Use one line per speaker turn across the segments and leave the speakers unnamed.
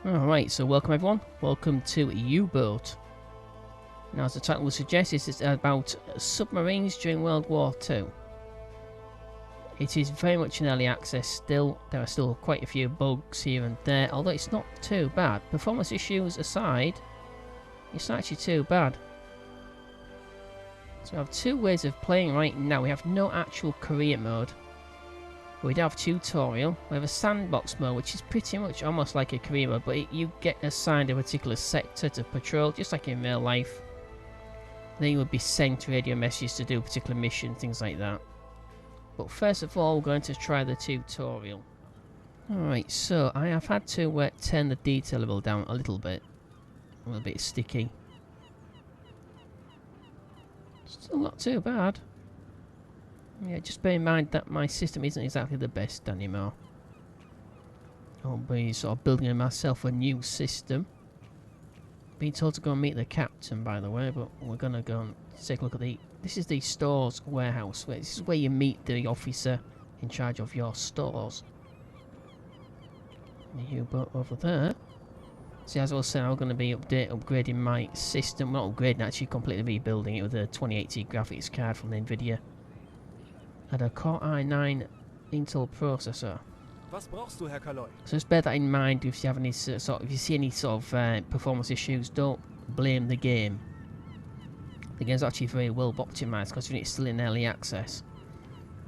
Alright, so welcome everyone. Welcome to U-Boat. Now, as the title would suggest, this is about submarines during World War II. It is very much in early access still. There are still quite a few bugs here and there, although it's not too bad. Performance issues aside, it's not actually too bad. So we have two ways of playing right now. We have no actual career mode. We do have tutorial. We have a sandbox mode, which is pretty much almost like a career mode, but you get assigned a particular sector to patrol, just like in real life. Then you would be sent radio messages to do a particular mission, things like that. But first of all, we're going to try the tutorial. Alright, so I have had to turn the detail level down a little bit sticky. Still not too bad. Yeah, just bear in mind that my system isn't exactly the best anymore. I'll be sort of building myself a new system. Been told to go and meet the captain, by the way, but we're gonna go and take a look at the... This is the stores warehouse. This is where you meet the officer in charge of your stores. The U-boat over there. See, as I was saying, I'm going to be upgrading my system. Not upgrading, actually completely rebuilding it with a 2080 graphics card from NVIDIA. And a Core i9 Intel processor.
Was brauchst du, Herr Kaloy?
So just bear that in mind if you have any if you see any sort of performance issues. Don't blame the game. The game's actually very well optimized because it's still in early access.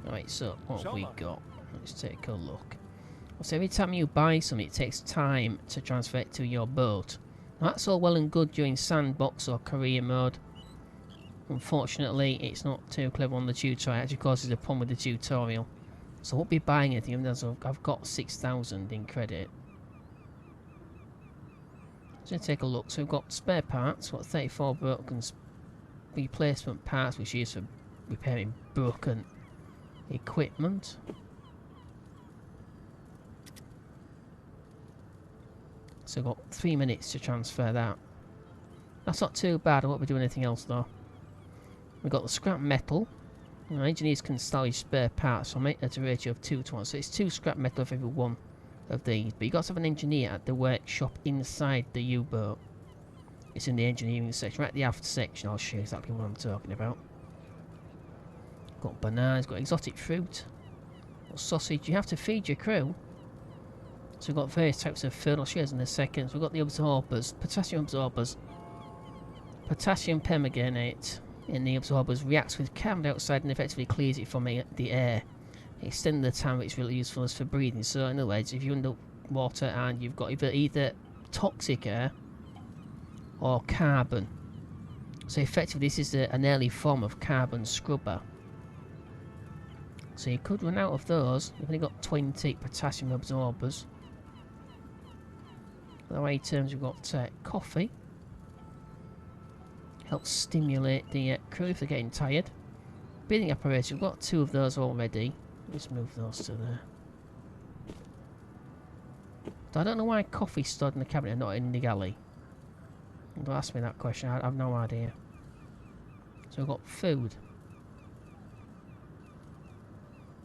Alright, so what have we got? Let's take a look. So every time you buy something, it takes time to transfer it to your boat. Now that's all well and good during sandbox or career mode. Unfortunately, it's not too clever on the tutorial. It actually causes a problem with the tutorial. So I won't be buying anything, even though I've got 6,000 in credit. So take a look. So we've got spare parts. We've got 34 broken replacement parts, which are used for repairing broken equipment. So we've got 3 minutes to transfer that. That's not too bad. I won't be doing anything else though. We've got the scrap metal. Now, engineers can salvage spare parts from it at a ratio of 2 to 1. So it's 2 scrap metal for every one of these. But you've got to have an engineer at the workshop inside the U-boat. It's in the engineering section. Right at the aft section, I'll show you exactly what I'm talking about. Got bananas, got exotic fruit. Got sausage. You have to feed your crew. So we've got various types of food. I'll show you in a second. So we've got the absorbers. Potassium absorbers. Potassium permanganate in the absorbers reacts with carbon dioxide and effectively clears it from the air, extending the time it's really useful as for breathing. So in other words, if you're underwater and you've got either toxic air or carbon, so effectively this is an early form of carbon scrubber. So you could run out of those. You've only got 20 potassium absorbers. Other items, we've got coffee. Helps stimulate the crew if they're getting tired. Breathing apparatus, we've got 2 of those already. Let's move those to there. So I don't know why coffee's stored in the cabinet and not in the galley. Don't ask me that question, I have no idea. So we've got food.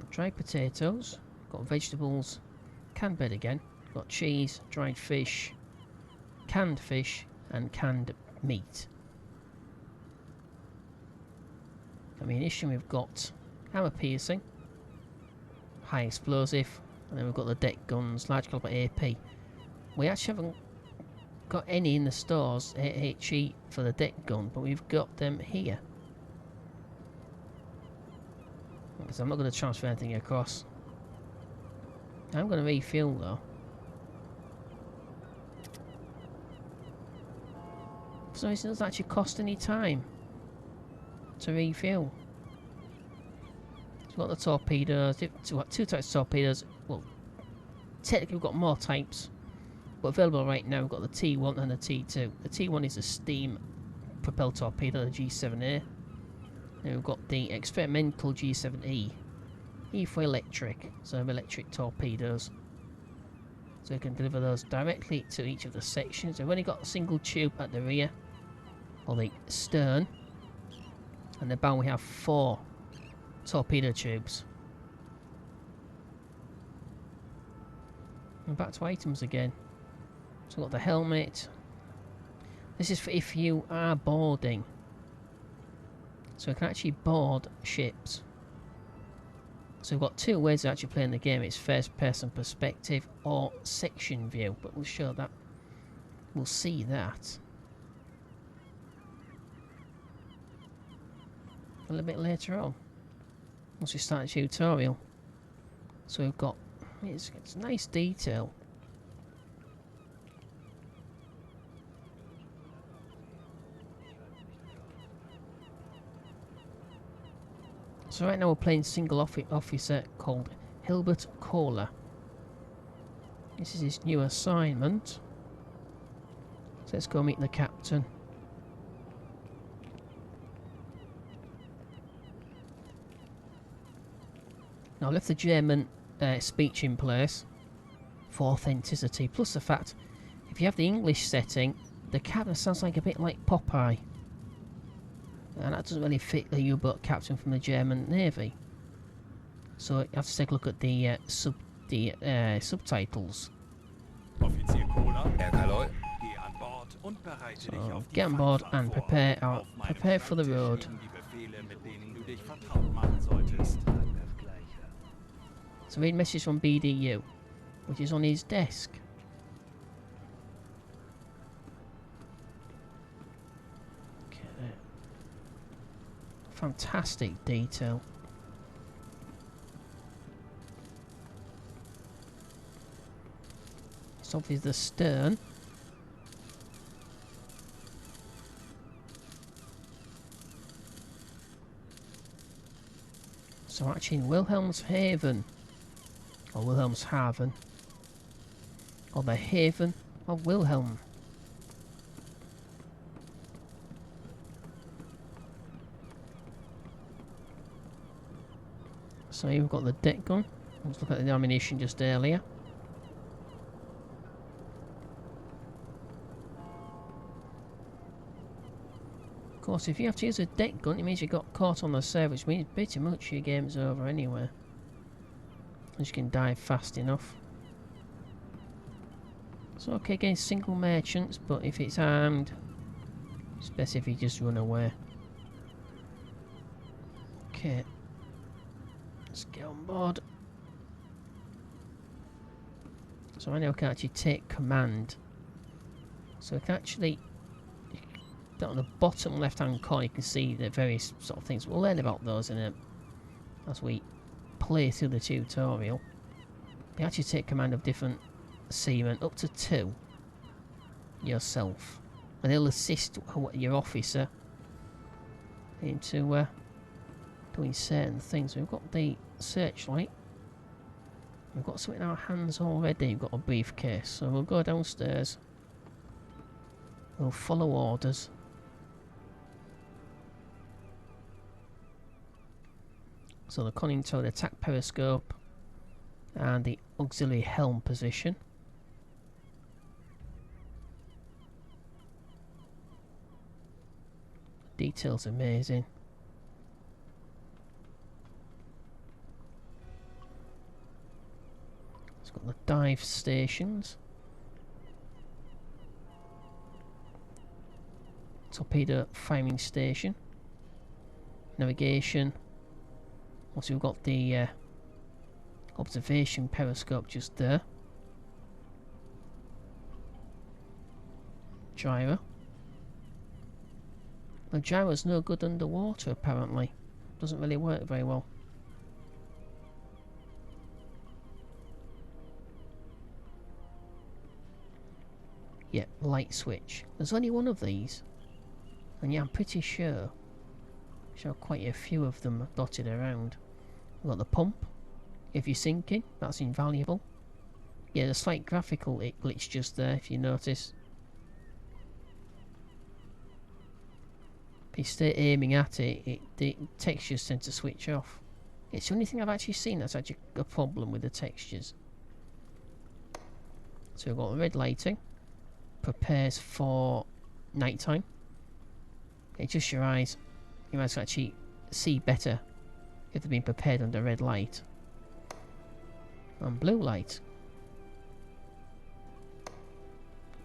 Dried potatoes, got vegetables, canned bread again, got cheese, dried fish, and canned meat. Ammunition, we've got hammer piercing, high explosive, and then we've got the deck guns, large caliber AP. We actually haven't got any in the stores, HE for the deck gun, but we've got them here. Because I'm not going to transfer anything across. I'm going to refuel though. For some reason it doesn't actually cost any time to refuel. So we've got the torpedoes. We've got 2 types of torpedoes. Well, technically we've got more types, but available right now we've got the T1 and the T2. The T1 is a steam propelled torpedo, the G7A. And we've got the experimental G7E. E for electric, so electric torpedoes. So we can deliver those directly to each of the sections. We've only got a single tube at the rear, or the stern. And the bow we have 4 torpedo tubes. And back to items again. So we've got the helmet. This is for if you are boarding. So we can actually board ships. So we've got two ways of actually playing the game. It's first person perspective or section view. But we'll show that. We'll see that a little bit later on. Once we start the tutorial. So we've got... It's nice detail. So right now we're playing single officer called Hilbert Kohler. This is his new assignment. So let's go meet the captain. Now I left the German speech in place for authenticity, plus the fact if you have the English setting, the captain sounds like a bit like Popeye. And that doesn't really fit the U-boat captain from the German Navy. So you have to take a look at the subtitles.
Offizier Kohler.
Herr Kaloi.
Geh an Bord und bereite dich
So
auf die
get on board
Fahrt
and
vor.
prepare
Auf meinem
for the
Schreibtisch
road.
liegen die Befehle, mit denen du dich vertraut machen solltest.
So read message from BDU, which is on his desk. Okay. Fantastic detail. It's obviously the stern. So actually in Wilhelmshaven, or Wilhelmshaven, or the Haven of Wilhelm. So here we've got the deck gun. Let's look at the ammunition just earlier. Of course, if you have to use a deck gun, it means you got caught on the server, which means pretty much your game's over anyway. As you can dive fast enough. It's okay against single merchants, but if it's armed, it's best if you just run away. Okay. Let's get on board. So I now can actually take command. So we can actually... Down on the bottom left hand corner you can see the various sort of things. We'll learn about those as we play through the tutorial. You actually take command of different seamen, up to 2 yourself, and they'll assist your officer into doing certain things. We've got the searchlight. We've got something in our hands already. We've got a briefcase, so we'll go downstairs. We'll follow orders. So the conning tower, the attack periscope, and the auxiliary helm position. Details amazing. It's got the dive stations. Torpedo firing station. Navigation. Also we've got the observation periscope just there. Gyro. The gyro's no good underwater apparently. Doesn't really work very well. Yeah, light switch. There's only one of these. And yeah, I'm pretty sure. There are quite a few of them dotted around. We've got the pump. If you're sinking, that's invaluable. Yeah, the slight graphical glitch just there, if you notice. If you stay aiming at it, the textures tend to switch off. It's the only thing I've actually seen that's actually a problem with the textures. So we've got the red lighting. Prepares for nighttime. It's just your eyes. Your eyes can actually see better if they've been prepared under red light. And blue light.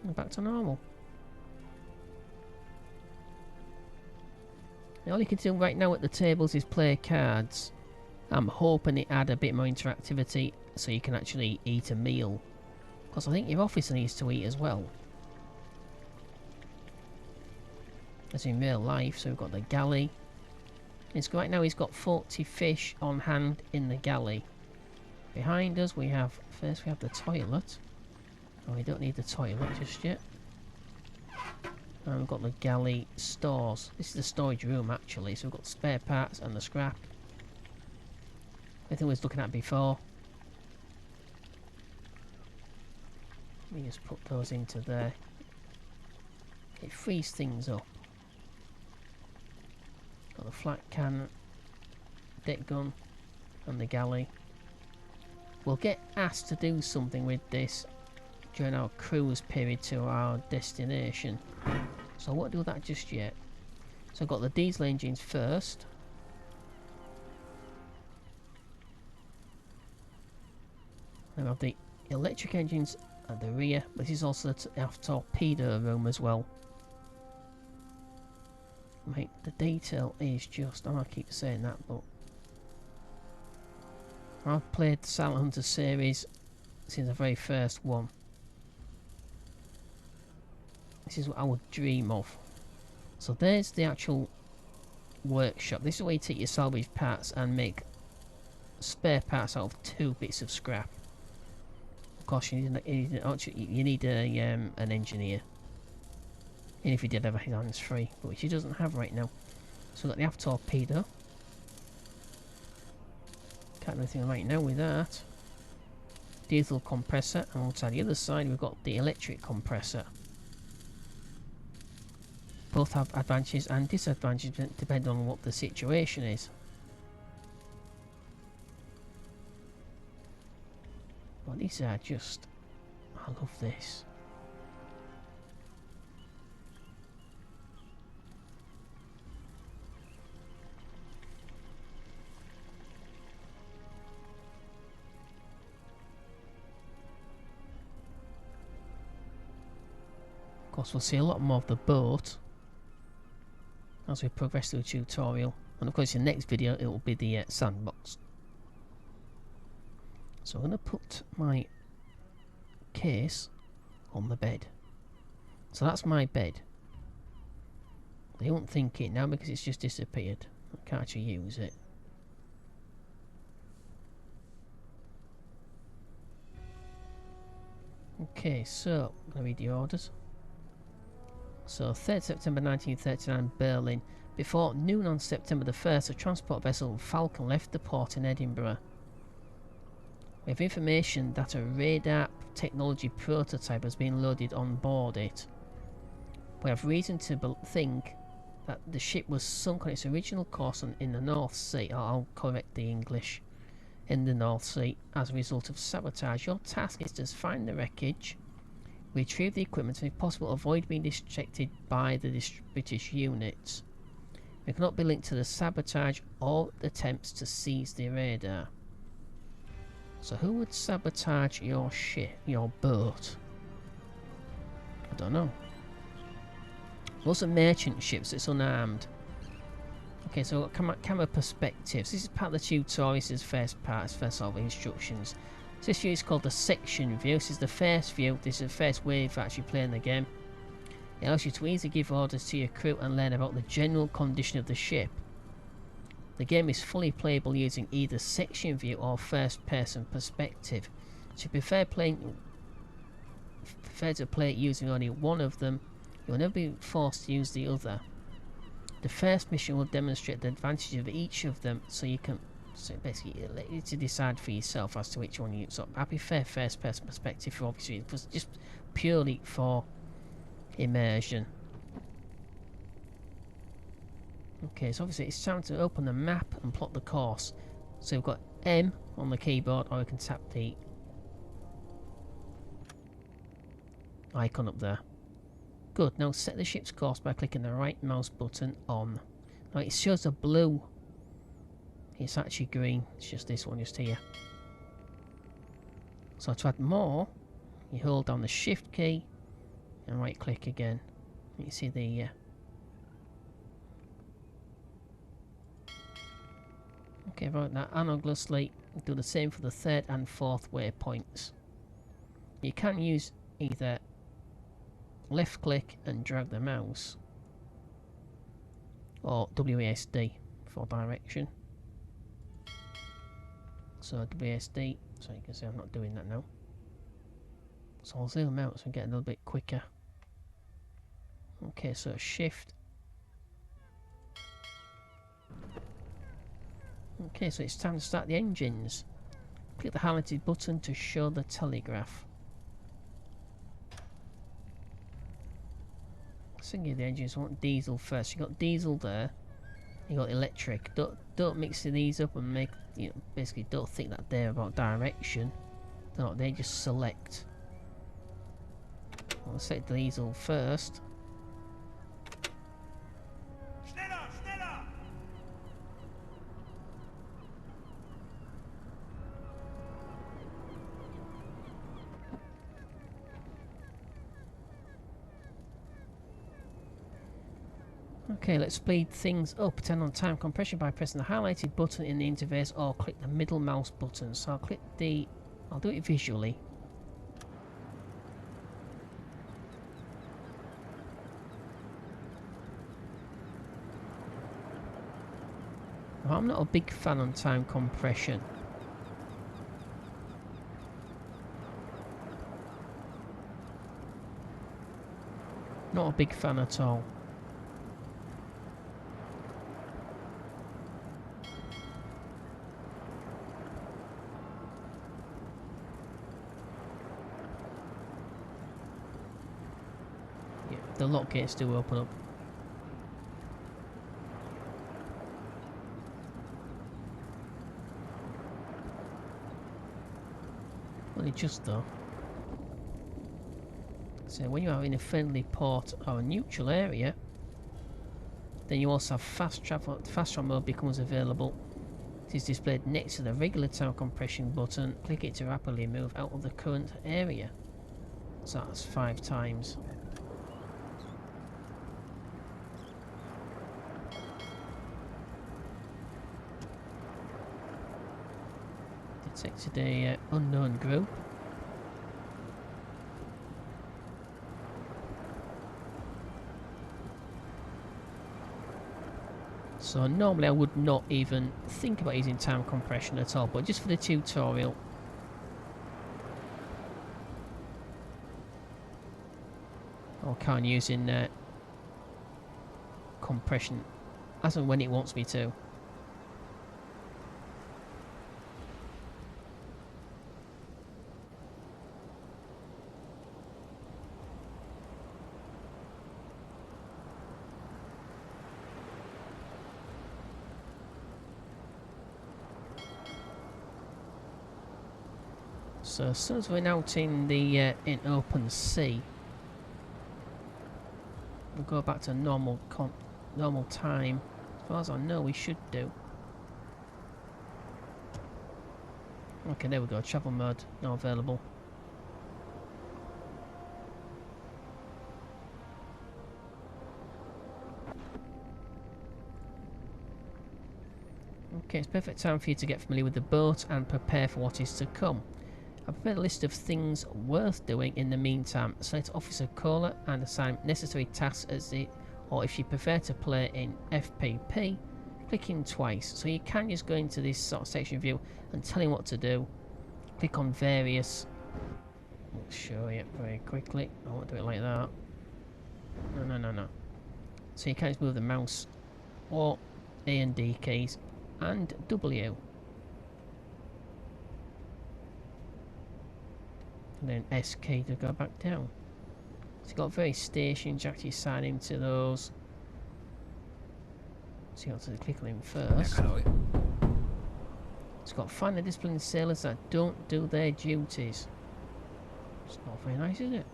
And back to normal. And all you can do right now at the tables is play cards. I'm hoping it add a bit more interactivity so you can actually eat a meal. Because I think your officer needs to eat as well. As in real life. So we've got the galley. Right now he's got 40 fish on hand in the galley. Behind us we have, first we have the toilet. Oh, we don't need the toilet just yet. And we've got the galley stores. This is the storage room actually, so we've got spare parts and the scrap. Everything we was looking at before. Let me just put those into there. It frees things up. Got the flat can, deck gun, and the galley. We'll get asked to do something with this during our cruise period to our destination. So I won't do that just yet. So I've got the diesel engines first. Then we have the electric engines at the rear, but this is also the torpedo room as well. Mate, the detail is just, I keep saying that, but I've played the Silent Hunter series since the very first one. This is what I would dream of. So there's the actual workshop. This is where you take your salvage parts and make spare parts out of 2 bits of scrap. Of course, you need an engineer. And if he did have his hands free, but which he doesn't have right now. So we've got the aft torpedo. Can't do anything right now with that. Diesel compressor, and outside the other side we've got the electric compressor. Both have advantages and disadvantages depending on what the situation is. But these are just, I love this. Of course, we'll see a lot more of the boat as we progress through the tutorial, and of course in the next video it will be the sandbox. So I'm going to put my case on the bed. So that's my bed. They won't think it now because it's just disappeared. I can't actually use it. Okay, so I'm going to read the orders. So 3rd September 1939, Berlin. Before noon on September the 1st, a transport vessel Falcon left the port in Edinburgh. We have information that a radar technology prototype has been loaded on board it. We have reason to think that the ship was sunk on its original course in the North Sea, or I'll correct the English, in the North Sea as a result of sabotage. Your task is to find the wreckage, retrieve the equipment, and if possible avoid being detected by the British units. We cannot be linked to the sabotage or attempts to seize the radar. So who would sabotage your ship, your boat? I don't know. Lots of merchant ships that's unarmed. Okay, so camera perspectives. This is part of the tutorial. This is the first part, first of instructions. So this view is called the section view. This is the first view. This is the first way of actually playing the game. It allows you to easily give orders to your crew and learn about the general condition of the ship. The game is fully playable using either section view or first person perspective. So if you prefer to play it using only one of them, you will never be forced to use the other. The first mission will demonstrate the advantage of each of them, so you can basically let you to decide for yourself as to which one you use. So I prefer first person perspective for obvious reasons, just purely for immersion. Okay, so obviously it's time to open the map and plot the course. So we've got M on the keyboard, or we can tap the icon up there. Good, now set the ship's course by clicking the right mouse button on. Now it shows a blue. It's actually green, it's just this one just here. So to add more, you hold down the shift key, and right click again. You see the okay, right now analogously do the same for the third and fourth waypoints. You can use either left click and drag the mouse or WASD for direction. So WASD, so you can see I'm not doing that now. So I'll zoom out so I get a little bit quicker. Okay, so shift. Okay, so it's time to start the engines. Click the highlighted button to show the telegraph. Thinking of the engines, I want diesel first. You got diesel there, you got electric. Don't mix these up and make, you know, basically don't think that they're about direction. They're not, they just select. I'll set diesel first.
Schneller, schneller!
Okay, let's speed things up. Turn on time compression by pressing the highlighted button in the interface or click the middle mouse button. So I'll do it visually. I'm not a big fan on time compression. Not a big fan at all. Yeah, the lock gates do open up. Only just though. So when you are in a friendly port or a neutral area, then you also have fast travel mode becomes available. It is displayed next to the regular time compression button. Click it to rapidly move out of the current area. So that's 5 times. Detected a unknown group. So normally I would not even think about using time compression at all, but just for the tutorial. I can't use in compression as and when it wants me to. So as soon as we're out in the in open sea, we'll go back to normal time. As far as I know, we should do. Okay, there we go. Travel mode now available. Okay, it's perfect time for you to get familiar with the boat and prepare for what is to come. I've prepared a list of things worth doing in the meantime. Select Officer Caller and assign necessary tasks as the, or if you prefer to play in FPP, click in twice. So you can just go into this sort of section view and tell him what to do. Click on various. I'll show you very quickly. I won't do it like that. No. So you can just move the mouse or A and D keys and W. And then S key to go back down. So you've got various stations, you actually sign into those. So you have to click on him first. It's got finely disciplined sailors that don't do their duties. It's not very nice, is it?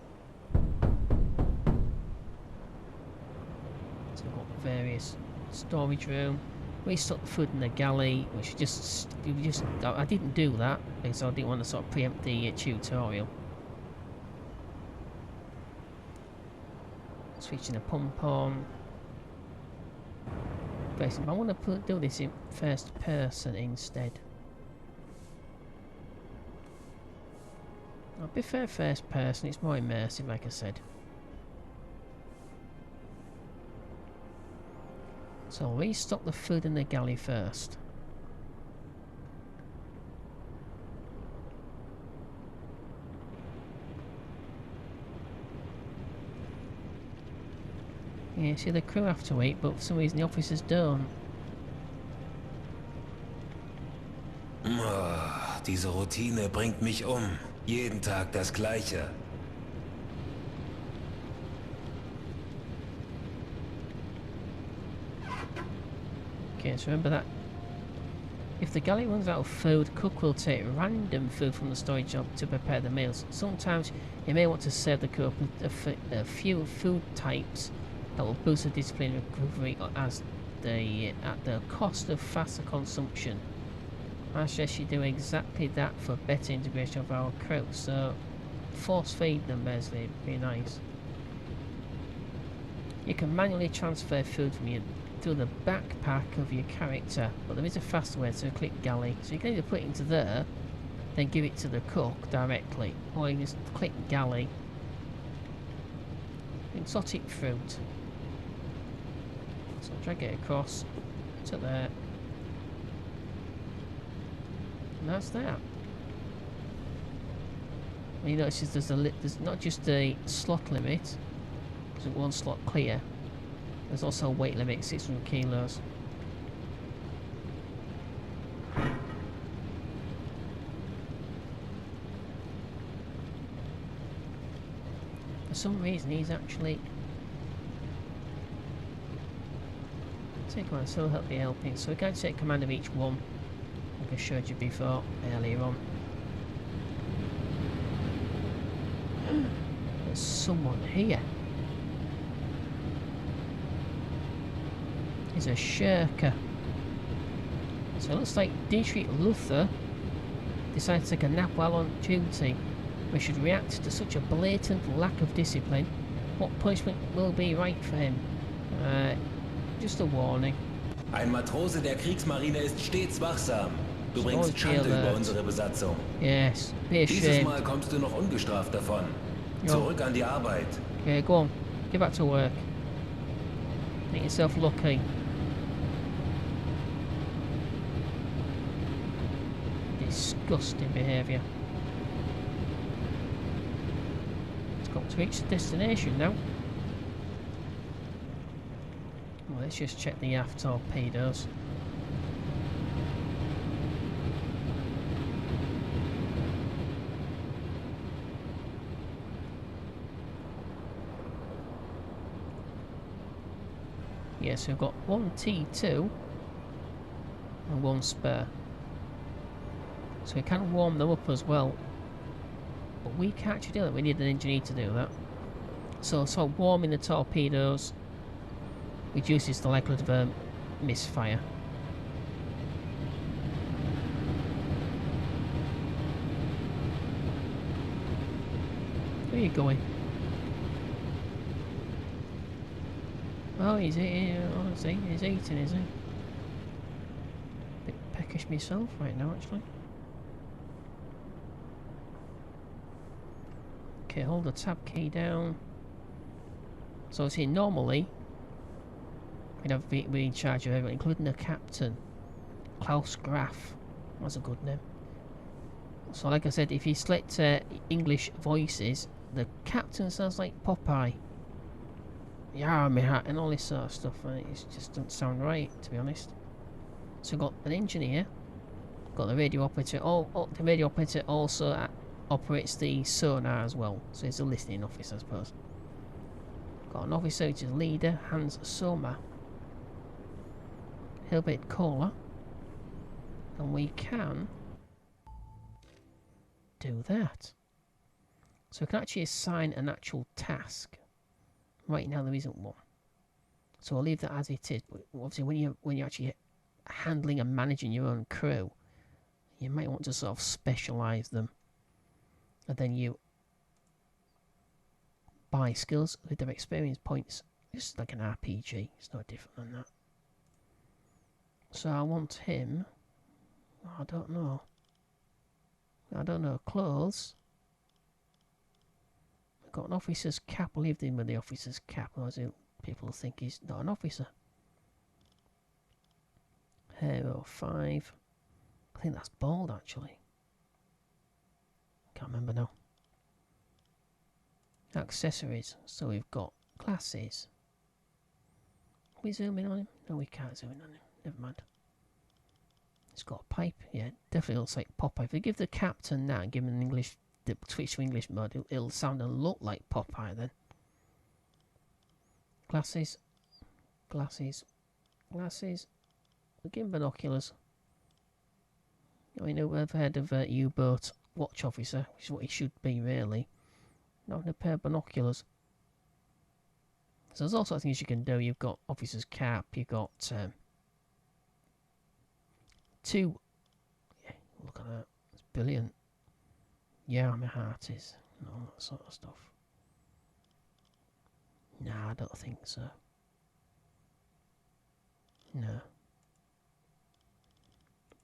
So we've got various storage room. We stock the food in the galley, which I didn't do that because I didn't want to sort of preempt the tutorial. Switching the pump on. Basically, I want to do this in first person instead. I prefer first person, it's more immersive, like I said. So I'll restock the food in the galley first. Yeah, see, the crew have to eat, but for some reason the officers don't.
Diese Routine bringt mich um. Jeden Tag das Gleiche.
Okay, so remember that. If the galley runs out of food, cook will take random food from the storage job to prepare the meals. Sometimes you may want to serve the crew up with a few food types that will boost the discipline recovery at the cost of faster consumption. I suggest you do exactly that for better integration of our crew. So force feed them, basically, it'd be nice. You can manually transfer food from you through the backpack of your character, but there is a faster way, so click galley. So you can either put it into there, then give it to the cook directly, or you can just click galley. Exotic fruit. So drag it across to there. And that's that. And you notice there's not just a slot limit, there's one slot clear. There's also a weight limit, 600 kilos. For some reason he's actually... Take command, so he'll be helping. So we're going to take command of each one, like I showed you before, earlier on. There's someone here. He's a shirker. So it looks like Dietrich Luther decided to take a nap while on duty. We should react to such a blatant lack of discipline. What punishment will be right for him? Just a warning.
Ein Matrose der Kriegsmarine ist stets wachsam. Du bringst Schande über unsere Besatzung.
Yes, be ashamed.
Dieses Mal kommst du noch ungestraft davon. Zurück an die Arbeit.
Okay, go on. Get back to work. Make yourself lucky. Disgusting behaviour. It's got to reach the destination now. Well, let's just check the aft torpedoes. Yes, we've got one T2 and one spare. So we can warm them up as well. But we can't actually do that, we need an engineer to do that. So warming the torpedoes reduces the likelihood of a misfire. Where are you going? Oh, he's eating, he's eating, is he? Bit peckish myself right now, actually. Okay, hold the tab key down. So see, normally we'd be in charge of everyone, including the captain, Klaus Graf. That's a good name. So, like I said, if you select English voices, the captain sounds like Popeye. Yeah, me hat and all this sort of stuff, and it just doesn't sound right, to be honest. So we've got an engineer, got the radio operator. The radio operator also operates the sonar as well, so it's a listening officer, I suppose. Got an officer which is leader, Hans Sommer. Hilbert Kohler, and we can do that. So we can actually assign an actual task. Right now there isn't one, so I'll leave that as it is. But obviously, when you're actually handling and managing your own crew, you might want to sort of specialise them, and then you buy skills with their experience points. Just like an RPG. It's no different than that. So I want him. I don't know. Clothes. We've got an officer's cap. I'll leave him with the officer's cap. Otherwise people think he's not an officer. Hero 5. I think that's bald actually. Can't remember now. Accessories. So we've got glasses. Can we zoom in on him? No, we can't zoom in on him. Never mind. He's got a pipe. Yeah, definitely looks like Popeye. If we give the captain that and give him an English, switch to English mode, it'll sound and look like Popeye then. Glasses. Glasses. Glasses. We'll give him binoculars. I mean, we've heard of a U-boat watch officer, which is what he should be really. Not a pair of binoculars. So there's all sorts of things you can do. You've got officer's cap, you've got two. Yeah, look at that. It's brilliant. Yeah, my heart is. And all that sort of stuff. Nah, I don't think so. No.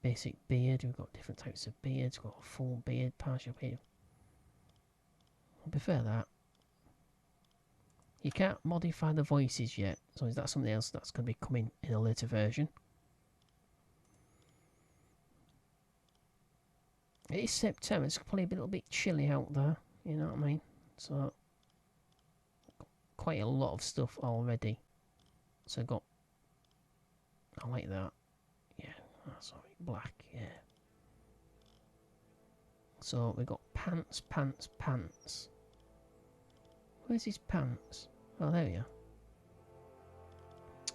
Basic beard. We've got different types of beards. We've got a full beard, partial beard. I prefer that. You can't modify the voices yet, so is that something else that's going to be coming in a later version? It is September, it's probably a little bit chilly out there, you know what I mean? So, quite a lot of stuff already. So I've got, I like that. Yeah, that's alright, black, yeah. So we've got pants, pants, pants. Where's his pants? Oh, there we are.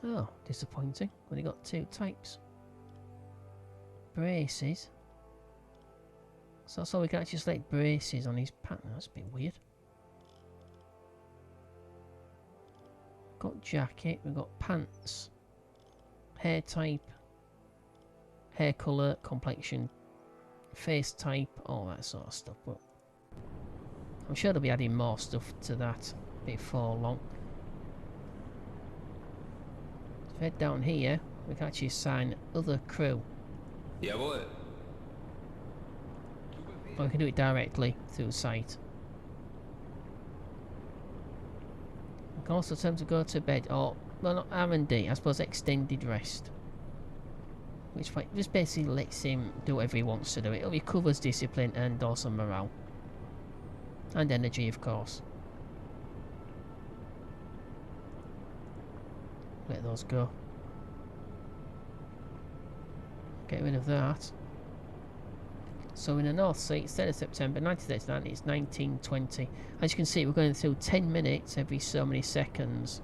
Oh, disappointing. Only got two types. Braces. So we can actually select braces on his pants. That's a bit weird. Got jacket. We've got pants. Hair type. Hair colour. Complexion. Face type. All that sort of stuff. But I'm sure they'll be adding more stuff to that before long. If we head down here, we can actually assign other crew.
Jawohl.
Or we can do it directly through the site. We can also tell them to go to bed, or, well, not R&D, I suppose extended rest. Which just basically lets him do whatever he wants to do. It recovers discipline and also morale. And energy, of course. Let those go. Get rid of that. So in the North Sea, instead of September 1939, it's 1920. As you can see, we're going through 10 minutes every so many seconds.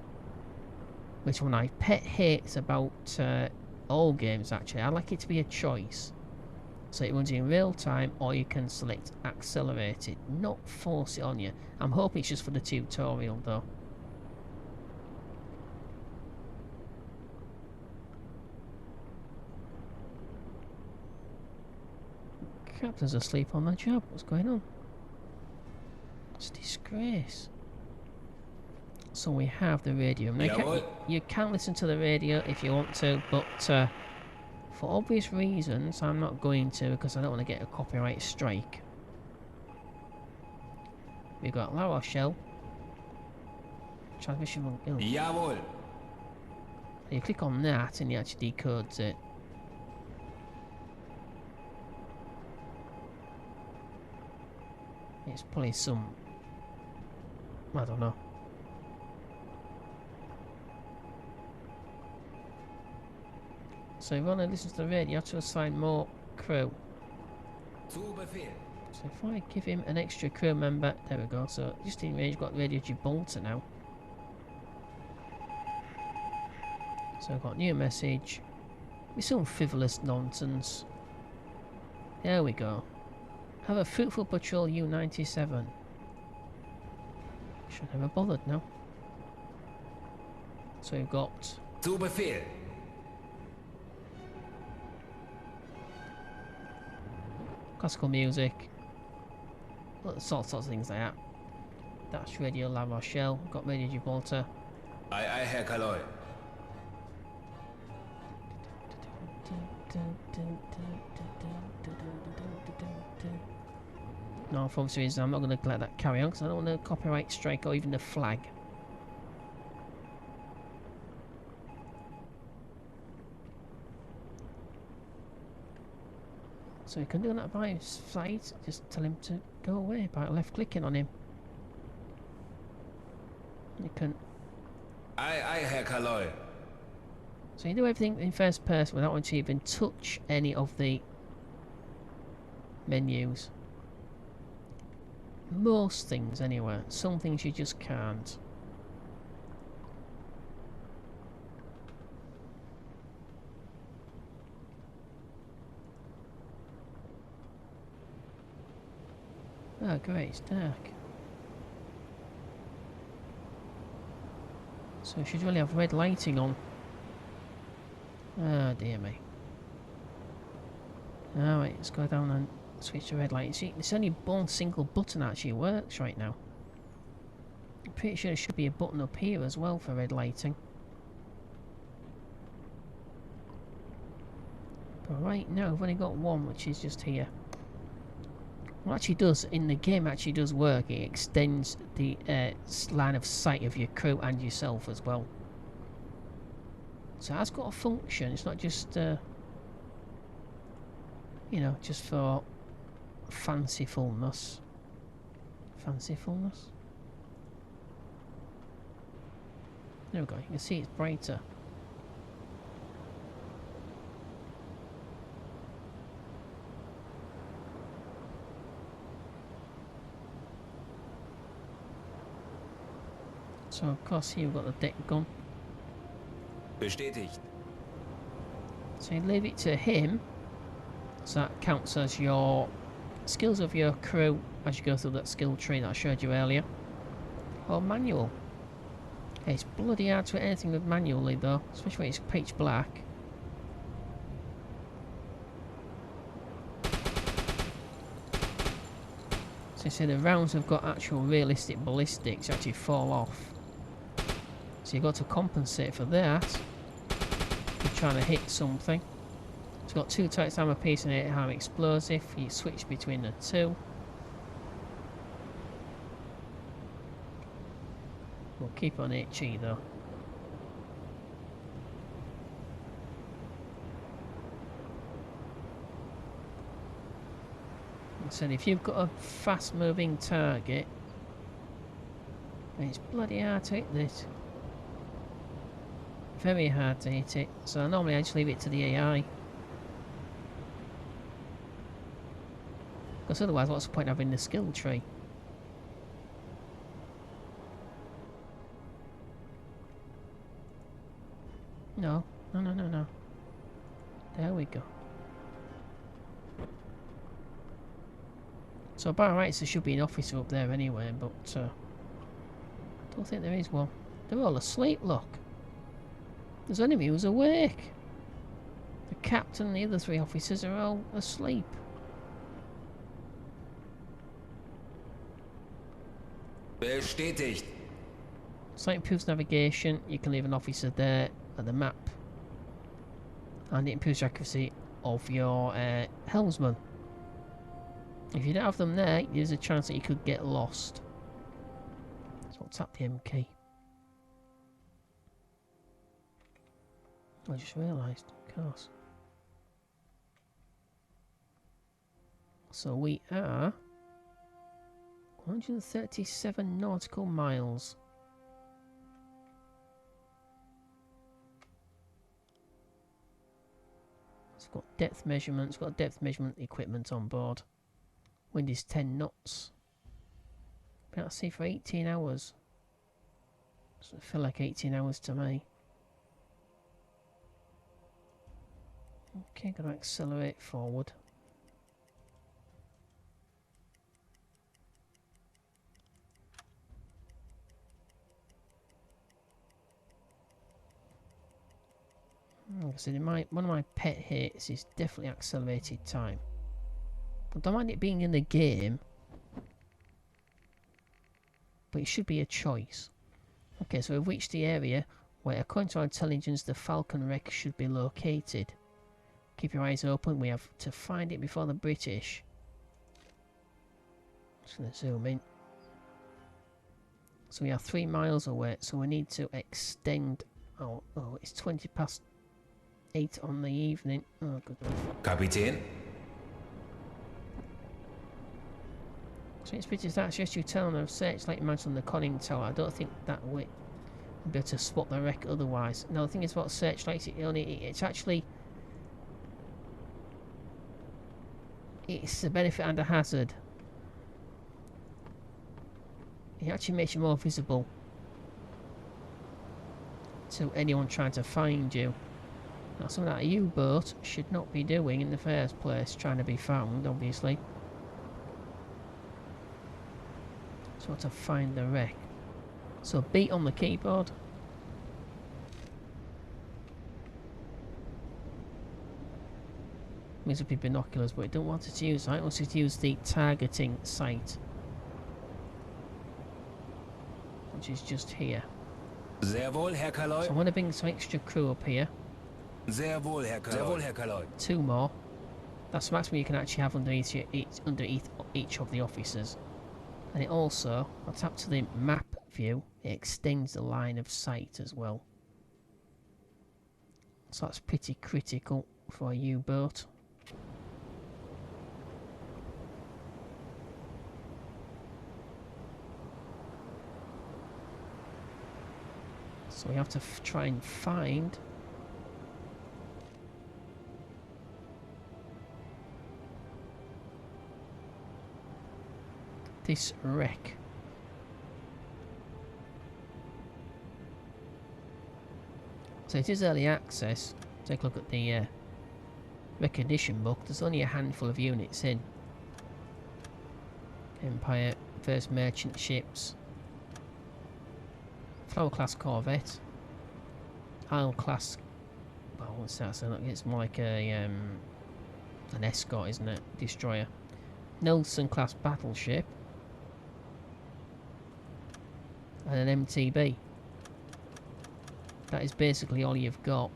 Which one I pet hates about all games, actually. I like it to be a choice. So it runs in real time, or you can select accelerated, not force it on you. I'm hoping it's just for the tutorial though. Captain's asleep on the job. What's going on? It's a disgrace. So we have the radio. Now you can listen to the radio if you want to, but for obvious reasons I'm not going to, because I don't want to get a copyright strike. We've got La Rochelle. Transmission.
Jawohl.
You click on that and it actually decodes it. It's probably some, I don't know. So if you want to listen to the radio, you have to assign more crew.
Zu Befehl.
So if I give him an extra crew member, there we go. So just in range, got Radio Gibraltar now. So I've got new message. With some frivolous nonsense. There we go. Have a fruitful patrol, U-97. Should have never bothered now. So we've got
Zu Befehl.
classical music, sorts of things like that. That's Radio La Rochelle. Got Radio Gibraltar.
Aye, aye, Herr Kaloy.
No, for obvious reasons, I'm not going to let that carry on because I don't want a copyright strike or even a flag. So you can do that by his side, just tell him to go away by left clicking on him. You can.
Aye, aye, Herr Kaloy.
So you do everything in first person without wanting to even touch any of the menus. Most things anyway. Some things you just can't. Oh great, it's dark. So we should really have red lighting on. Oh dear me. Alright, let's go down and switch to red light. See, it's only one single button actually works right now. I'm pretty sure there should be a button up here as well for red lighting. But right now we've only got one, which is just here. What actually does, in the game actually does work, it extends the line of sight of your crew and yourself as well. So it has got a function, it's not just, you know, just for fancifulness. Fancifulness? There we go, you can see it's brighter. So of course here we've got the deck gun.
Bestätigt.
So you leave it to him. So that counts as your skills of your crew as you go through that skill tree that I showed you earlier. Or manual. It's bloody hard to do anything with manually though, especially when it's pitch black. So you see the rounds have got actual realistic ballistics actually fall off. So you've got to compensate for that. You're trying to hit something. It's got 2 types of ammo piece and 8 harm explosive. You switch between the two. We'll keep it on HE though. So if you've got a fast moving target, it's bloody hard to hit this. Very hard to hit it. So normally I just leave it to the AI. Because otherwise what's the point of having the skill tree? No. No. There we go. So by rights there should be an officer up there anyway, but don't think there is one. They're all asleep, look. There's only me who's awake. The captain and the other 3 officers are all asleep.
Bestätigt.
Site improves navigation. You can leave an officer there at the map. And it improves the accuracy of your helmsman. If you don't have them there, there's a chance that you could get lost. So I'll tap the M key. I just realised, of course. So we are 137 nautical miles. It's got depth measurements, got depth measurement equipment on board. Wind is 10 knots. Been at sea for 18 hours. Doesn't feel like 18 hours to me. Okay, gonna accelerate forward. Like I said, one of my pet hates is definitely accelerated time. But don't mind it being in the game. but it should be a choice. Okay, so we've reached the area where, according to our intelligence, the Falcon wreck should be located. Keep your eyes open. We have to find it before the British. Just going to zoom in. So we are 3 miles away, so we need to extend. Oh, it's 8:20 on the evening. Oh, good enough.
Kapitän?
So it's British, that's just you telling them searchlight mounted on the conning tower. I don't think that way we'll be able to spot the wreck otherwise. Now the thing is about searchlights, it's actually, it's a benefit and a hazard. It actually makes you more visible to anyone trying to find you. Now something that a U-boat should not be doing in the first place, trying to be found, obviously. So to find the wreck. So beat on the keyboard. These would be binoculars, but it don't want it to use that. It wants it to use the targeting sight, which is just here.
Sehr wohl, Herr Kaloi.
So I want to bring some extra crew up here.
Sehr wohl, Herr Kaloi. Sehr wohl, Herr Kaloi.
2 more. That's the maximum you can actually have underneath each of the officers. And it also, I'll tap to the map view, it extends the line of sight as well. So that's pretty critical for a U-boat. So we have to try and find this wreck. So it is early access. Take a look at the recognition book. There's only a handful of units in. Empire, first merchant ships, Flower class corvette, Isle class. Well, what's that? So it's more like a an escort, isn't it? Destroyer. Nelson class battleship, and an MTB. That is basically all you've got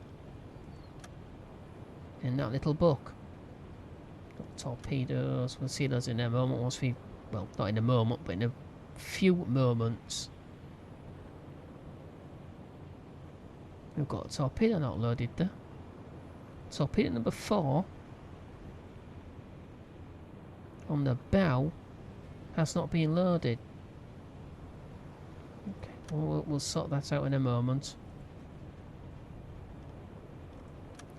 in that little book. Got torpedoes. We'll see those in a moment. Once we, well, not in a moment, but in a few moments. We've got a torpedo not loaded there. Torpedo number 4 on the bow has not been loaded. Okay, we'll sort that out in a moment.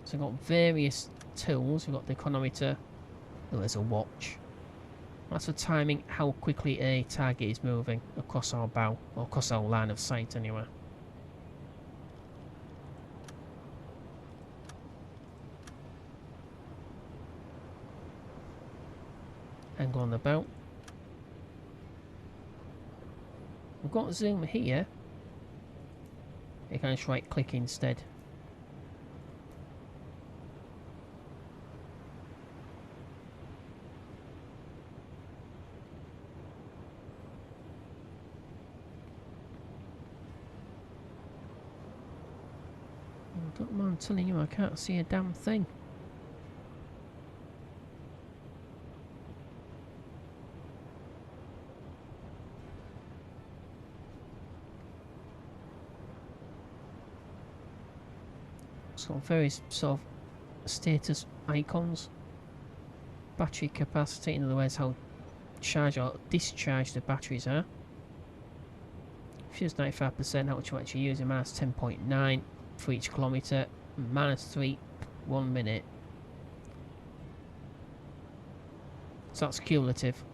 So we've got various tools. We've got the chronometer. Oh, there's a watch. That's for timing how quickly a target is moving across our bow, or across our line of sight anyway. Angle on the bow. We've got zoom here. You can just right click instead. I don't mind telling you, I can't see a damn thing. It's got various sort of status icons. Battery capacity, in other words how charged or discharged the batteries are. Fuse 95%, how much you actually using, minus 10.9 for each kilometre, minus 3 1 minute. So that's cumulative.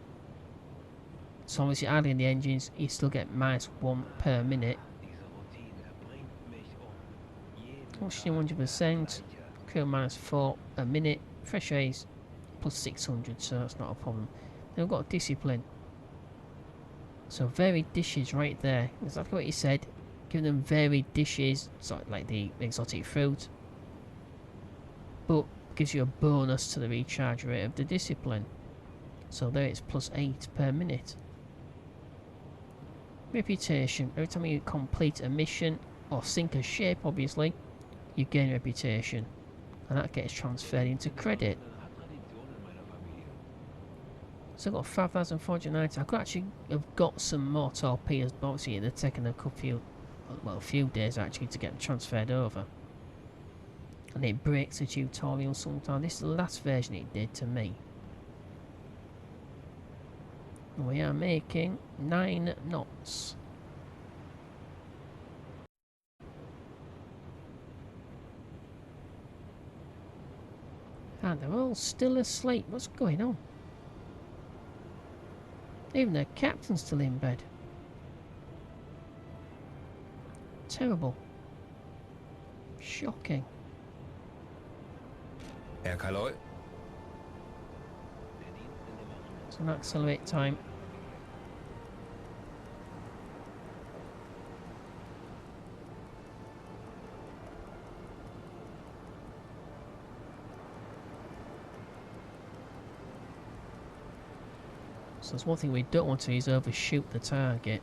So obviously adding the engines, you still get minus 1 per minute. Oxygen 100%, crew minus 4 a minute, fresh air's plus 600, so that's not a problem. Then we've got discipline. So varied dishes right there, exactly what you said. Give them varied dishes, so like the exotic fruit, but gives you a bonus to the recharge rate of the discipline. So there it's plus 8 per minute. Reputation. Every time you complete a mission or sink a ship, obviously, you gain reputation. And that gets transferred into credit. So I've got 5,490. I could actually have got some more torpedoes, but obviously they're taking a few days actually to get them transferred over. And it breaks the tutorial sometimes. This is the last version it did to me. We are making 9 knots. And they're all still asleep. What's going on? Even the captain's still in bed. Terrible. Shocking.
Herr Kaloy.
It's an accelerate time. So there's one thing we don't want to is overshoot the target.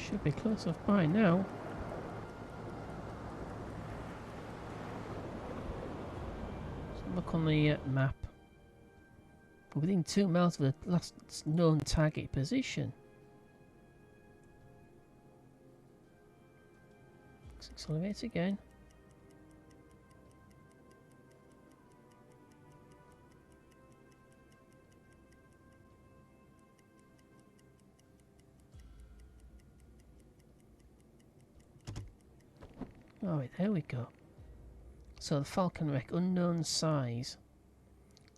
Should be close enough by now. So look on the map. We're within 2 miles of the last known target position. Let's accelerate again. Alright, there we go. So the Falcon wreck, unknown size.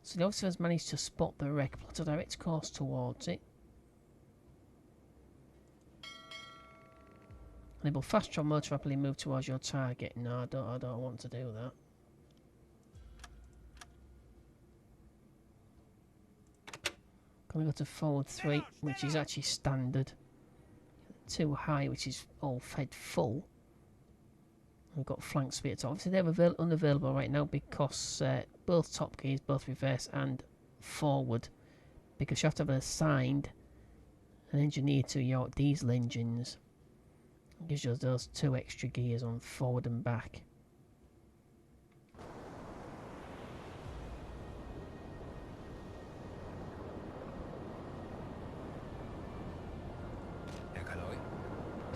So the officer has managed to spot the wreck, plot a direct course towards it. Enable fast travel mode to rapidly move towards your target. No, I don't want to do that. Gonna go to forward 3, which is actually standard. 2 high, which is all fed full. We've got flank speed. So obviously they're unavailable right now because both top gears, both reverse and forward. Because you have to have assigned an engineer to your diesel engines. It gives you those 2 extra gears on forward and back.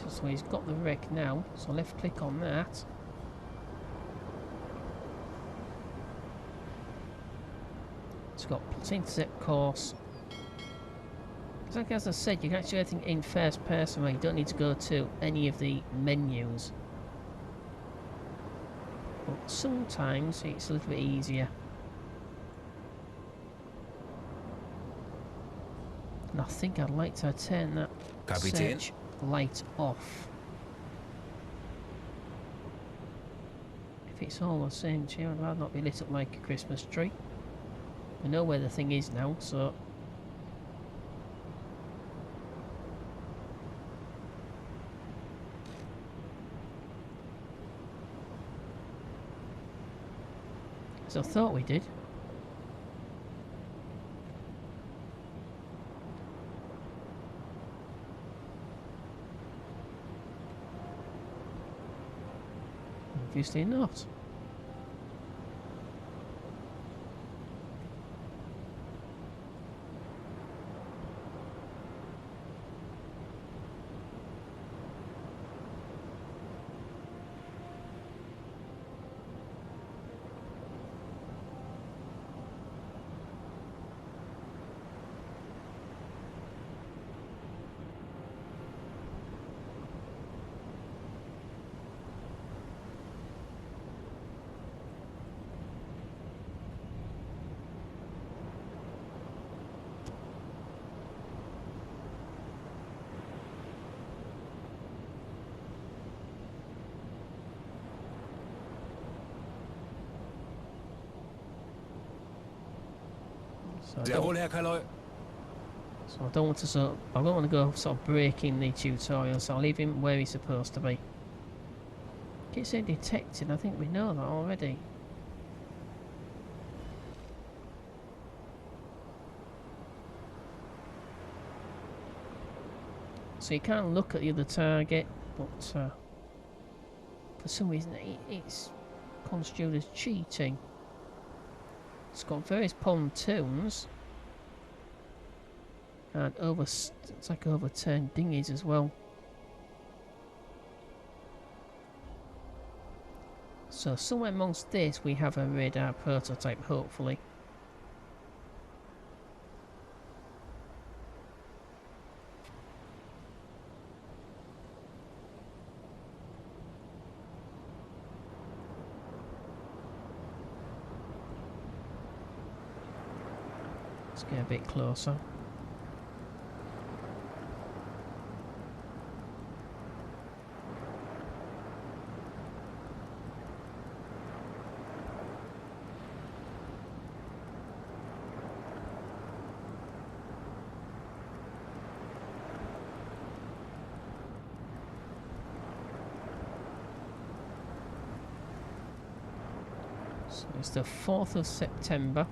So he's got the wreck now, so left click on that. It's got intercept course. Like as I said, you can actually do everything in first person, right? You don't need to go to any of the menus. But sometimes it's a little bit easier. And I think I'd like to turn that search light off. If it's all the same to you, I'd rather not be lit up like a Christmas tree. I know where the thing is now, so... as I thought we did. Obviously not. So I
Sehr wohl, Herr Kaloi.
don't want to I don't want to go sort of breaking the tutorial, so I'll leave him where he's supposed to be. Keep saying detected, I think we know that already. So you can't look at the other target, but for some reason it's construed as cheating. It's got various pontoons and it's like overturned dinghies as well. So somewhere amongst this we have a radar prototype, hopefully. Let's get a bit closer. So it's the 4th of September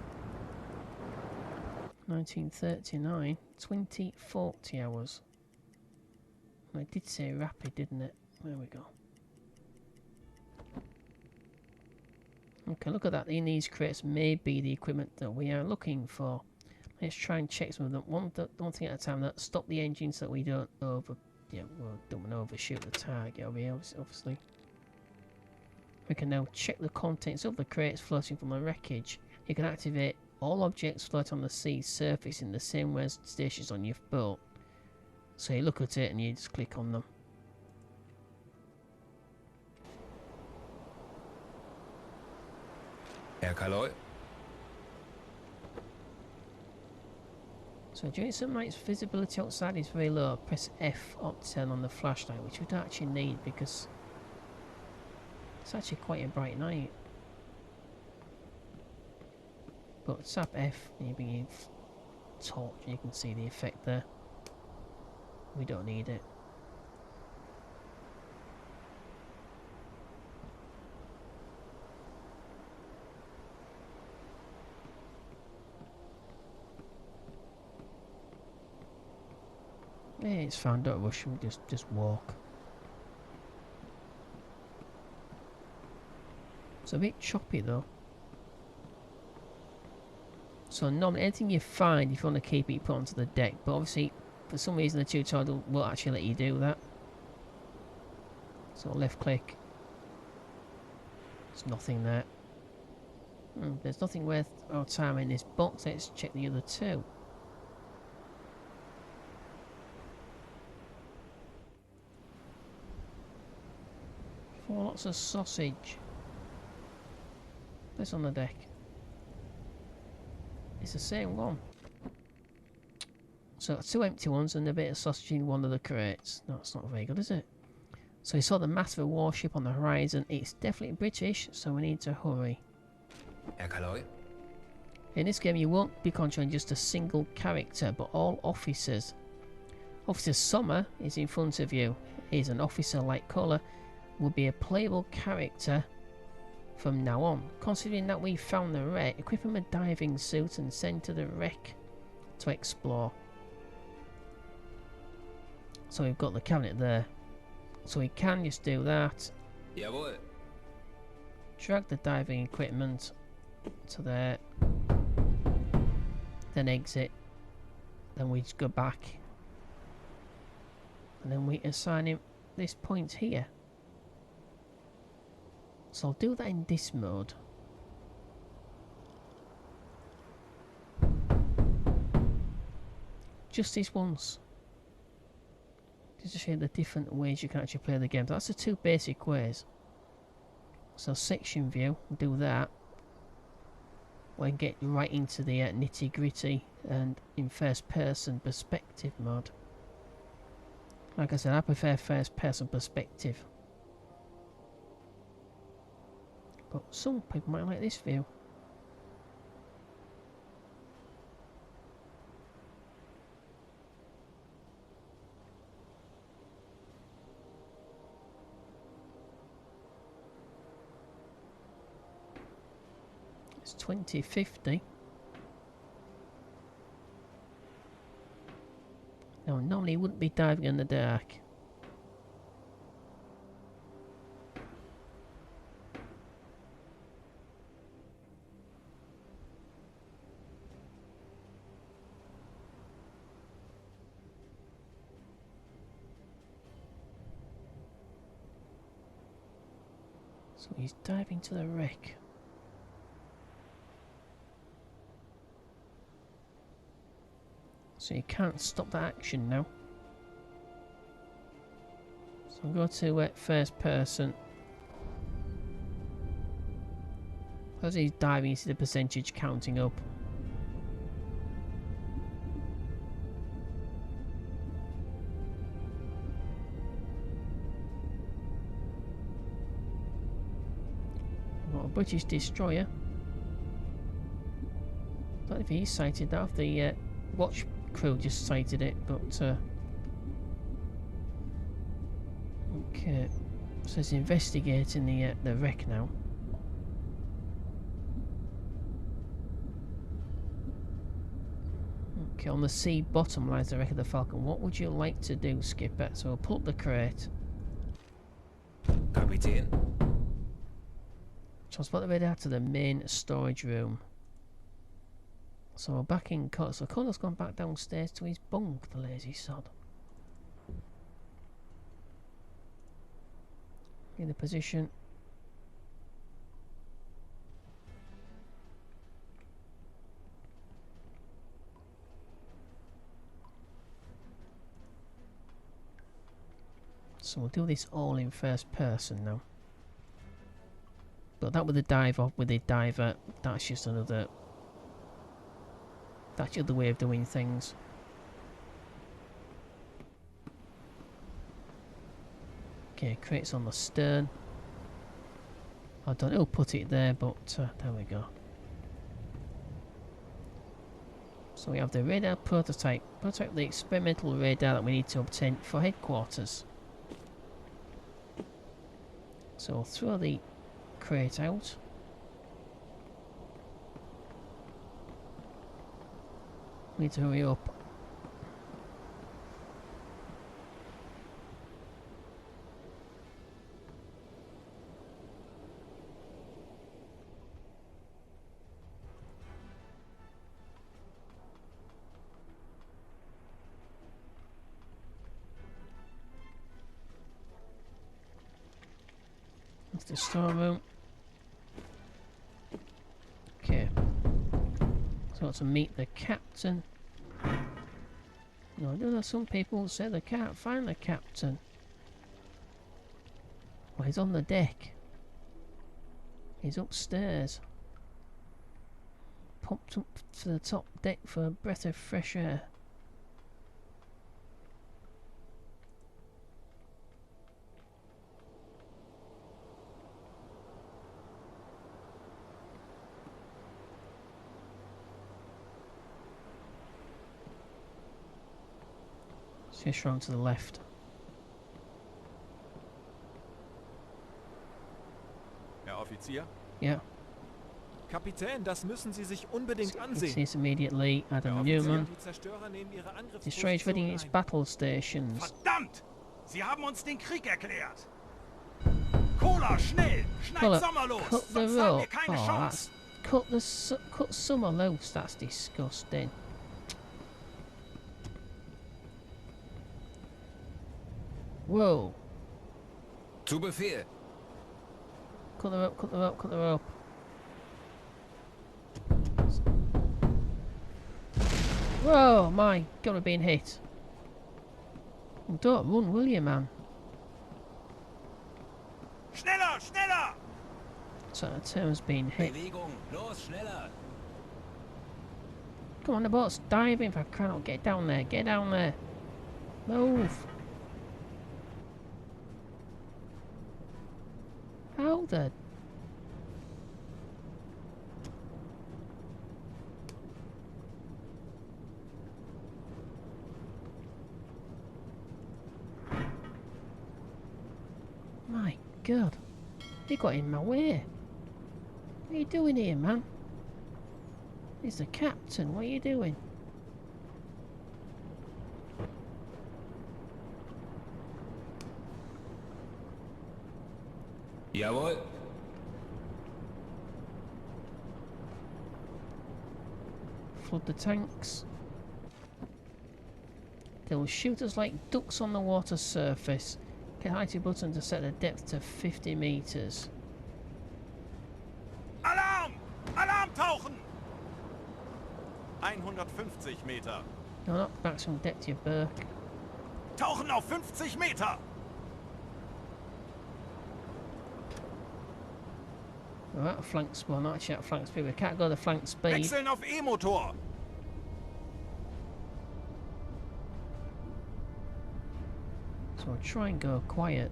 1939, 2040 hours. I did say rapid, didn't it? There we go. Okay, look at that. In these crates may be the equipment that we are looking for. Let's try and check some of them. One thing at a time. That stop the engines so that we don't don't want to overshoot the target. Obviously. We can now check the contents of the crates floating from the wreckage. You can activate all objects floating on the sea surface in the same way as stations on your boat. So you look at it and you just click on them.
Herr Kaloi.
So during some nights visibility outside is very low. Press F or turn on the flashlight, which we don't actually need because it's actually quite a bright night. But tap F and you bring your torch and you can see the effect there. We don't need it. Yeah, it's fine, don't rush, we'll just walk. It's a bit choppy though. So normally anything you find, if you want to keep it, you put onto the deck. But obviously, for some reason the tutorial won't actually let you do that. So left click. There's nothing there. There's nothing worth our time in this box. Let's check the other two. Four lots of sausage. This on the deck. It's the same one. So two empty ones and a bit of sausage in one of the crates. No, it's not very good, is it? So we saw the mass of a warship on the horizon. It's definitely British, so we need to hurry.
Herr Kaloi.
In this game you won't be controlling just a single character, but all officers. Officer Sommer is in front of you. He's an officer like Kohler, will be a playable character from now on. Considering that we found the wreck, equip him a diving suit and send to the wreck to explore. So we've got the cabinet there. So we can just do that.
Jawohl.
Drag the diving equipment to there. Then exit. Then we just go back. And then we assign him this point here. So I'll do that in this mode. Just this once. Just to show you the different ways you can actually play the game. That's the two basic ways. So section view, we'll do that. We'll get right into the nitty gritty and in first person perspective mode. Like I said, I prefer first person perspective. But some people might like this view. It's 2050. No, normally you wouldn't be diving in the dark. So he's diving to the wreck. So you can't stop that action now. So I'll go to first person. As he's diving, you see the percentage counting up. We've got a British destroyer. I don't know if he sighted that. The watch crew just sighted it, but okay. So it's investigating the wreck now. Okay, on the sea bottom lies the wreck of the Falcon. What would you like to do, Skipper? So we'll pull up the crate.
Kapitän.
Transport the radar to the main storage room. So we're back in Connor. So Connor's gone back downstairs to his bunk, the lazy sod. In the position. So we'll do this all in first person now. But that with the diver, that's just another... That's the other way of doing things. Okay, crates on the stern. I don't know who'll put it there, but there we go. So we have the radar prototype. Prototype the experimental radar that we need to obtain for headquarters. So we'll throw the crate out. We need to hurry up. That's the storeroom. Okay. So to meet the captain. No, there are some people who say they can't find the captain. Well, he's on the deck. He's upstairs. Popped up to the top deck for a breath of fresh air. Fish round to the left.
Herr Offizier?
Yeah.
Kapitän, das müssen Sie sich unbedingt ansehen.
Sees immediately Adam Newman.
Die Zerstörer nehmen ihre
Destroys ready its battle stations.
Verdammt! Sie haben uns den Krieg erklärt. Cola, schnell! Schneid Sommer los!
Cut the
Sonst haben wir
rope.
keine
Oh,
Chance.
cut Summer loose. That's disgusting. Whoa.
Zu Befehl.
Cut the rope, cut the rope, cut the rope. Whoa, my God, we're being hit. Well, don't run, will you, man?
Schneller, schneller!
So the term's been hit.
Bewegung, los, schneller!
Come on, the boat's diving for crying out. Get down there, get down there. Move. How the... My God. You got in my way. What are you doing here, man? He's the captain. What are you doing?
Jawohl.
Flood the tanks. They will shoot us like ducks on the water surface. Get high to button to set the depth to 50 meters.
Alarm! Alarm tauchen!
150 Meter.
No, not maximum depth, you Burke.
Tauchen auf 50 Meter!
We're out of flank speed. Well, not actually out of flank speed. We can't go to flank speed.
Wechseln auf E-Motor!
So we'll try and go quiet.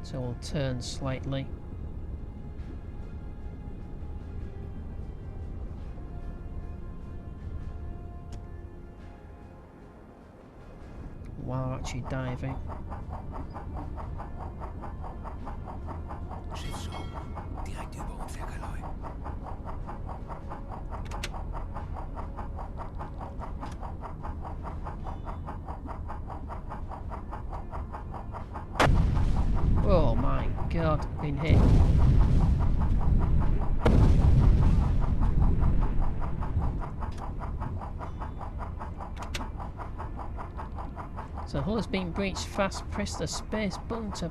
So we'll turn slightly. While actually diving.
Schiffsschrauben. Direkt über uns, Herr Kaloi.
Oh my god, been hit. So hull has been breached. Fast press the space button to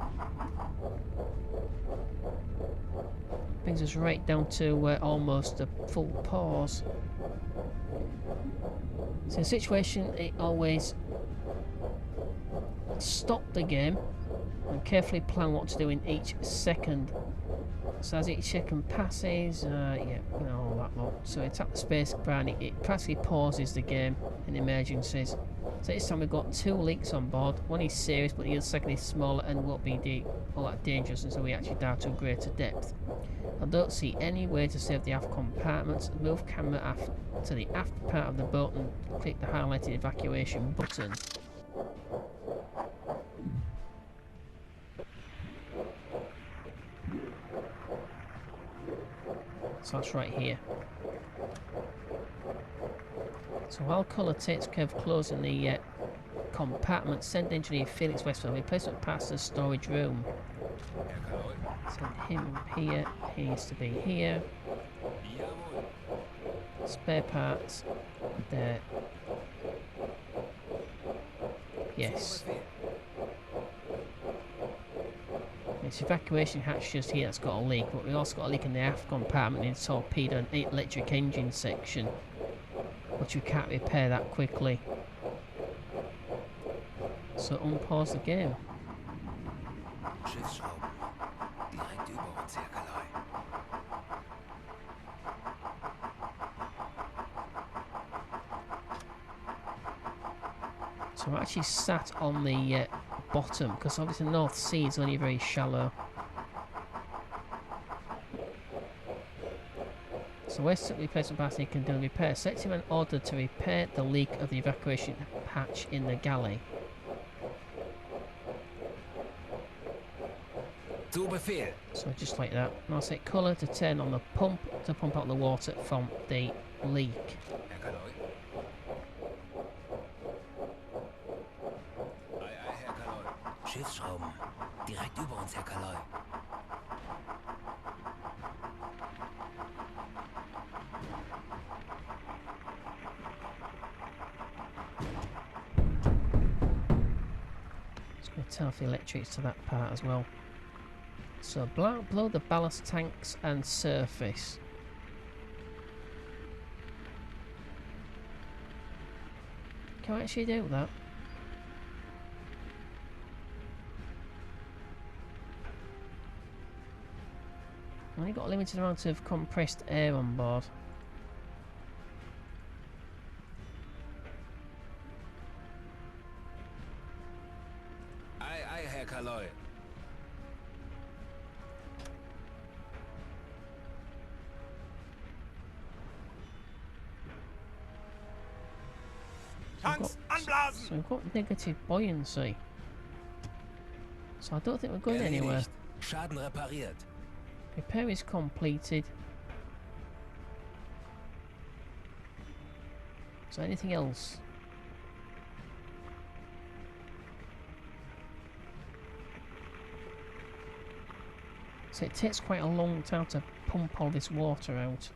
brings us right down to almost a full pause. So in a situation, it always stop the game and carefully plan what to do in each second. So as each second passes, yeah, you know, all that lot. So we tap the space bar and it practically pauses the game in emergencies. So this time we've got 2 leaks on board. One is serious, but the other second is smaller and won't be all that dangerous until we actually dive to a greater depth. I don't see any way to save the aft compartments. Move camera aft to the aft part of the boat and click the highlighted evacuation button. So that's right here. So while colour takes care of closing the compartment, send engineer Felix Westfield replacement past the storage room. Send him here, he needs to be here. Spare parts, there. Yes. It's evacuation hatch just here that's got a leak, but we also got a leak in the aft compartment in the torpedo and electric engine section, which we can't repair that quickly. So unpause the game.
Schiffsschrauben. Direkt über uns, Herr Kaloi.
So we're actually sat on the bottom, because obviously the North Sea is only very shallow. So where's the replacement parts he can do repair? Set him an order to repair the leak of the evacuation hatch in the galley.
Zu Befehl.
So just like that. And I'll set colour to turn on the pump to pump out the water from the leak.
Herr Kaloi. Ei, Herr Kaloi. Schiffsschrauben. Direkt über uns, Herr Kaloi.
Just going to turn off the electrics to that part as well. So blow the ballast tanks and surface. Can I actually do that? I've only got a limited amount of compressed air on board.
Ei, Herr Kaloi.
Tanks anblasen!
So we've got negative buoyancy. So I don't think we're going anywhere.
Erledigt. Schaden repariert.
Repair is completed. So anything else? So it takes quite a long time to pump all this water out.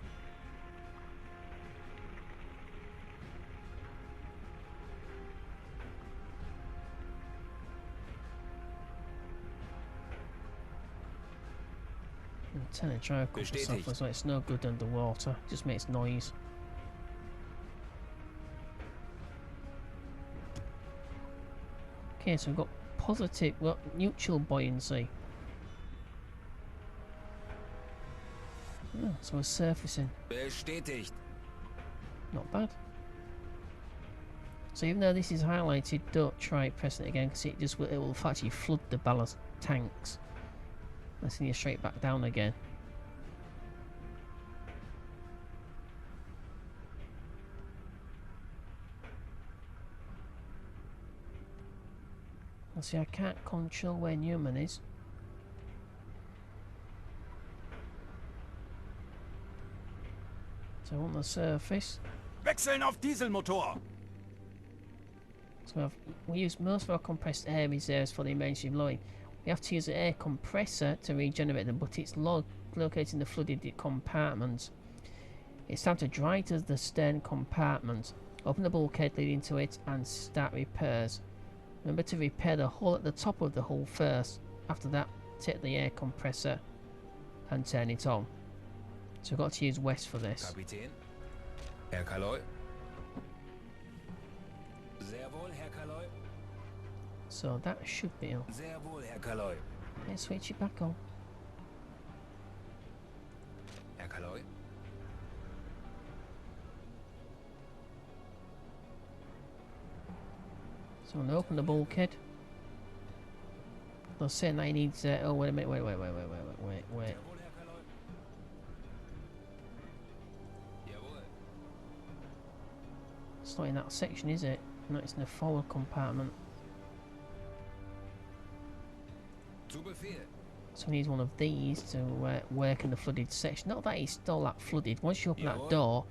And turn the dryer compass off as well. It's no good underwater. It just makes noise. Okay, so we've got positive, well, neutral buoyancy. Oh, so we're surfacing.
Bestätigt.
Not bad. So even though this is highlighted, don't try pressing it again because it will actually flood the ballast tanks. Let's send you straight back down again. See, I can't control where Newman is. So on the surface.
Wechseln auf Dieselmotor!
So we use most of our compressed air reserves for the emergency blowing. We have to use an air compressor to regenerate them, but it's located in the flooded compartment. It's time to dry to the stern compartment. Open the bulkhead leading to it and start repairs. Remember to repair the hole at the top of the hull first. After that, take the air compressor and turn it on. So we've got to use west for this.
Kapitän. Herr Kaloy. Sehr wohl, Herr Kaloy.
So that should be on.
Sehr wohl, Herr Kaloy.
Let's switch it back on.
Herr Kaloy.
So I'm going to open the bulkhead. They're saying that he needs... oh, wait a minute. Wait.
Sehr wohl, Herr Kaloy. Jawohl.
It's not in that section, is it? No, it's in the forward compartment.
Zu Befehl.
So we need one of these to work in the flooded section. Not that it's still that flooded. Once you open that door,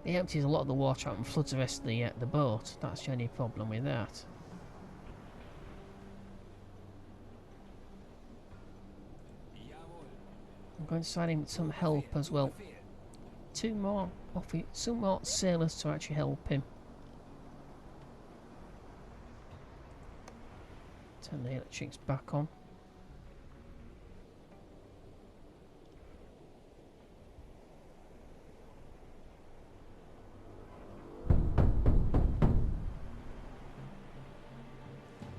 it empties a lot of the water out and floods the rest of the boat. That's the only problem with that.
Jawohl.
I'm going to send him some help as well. Some more sailors to actually help him. Turn the electrics back on.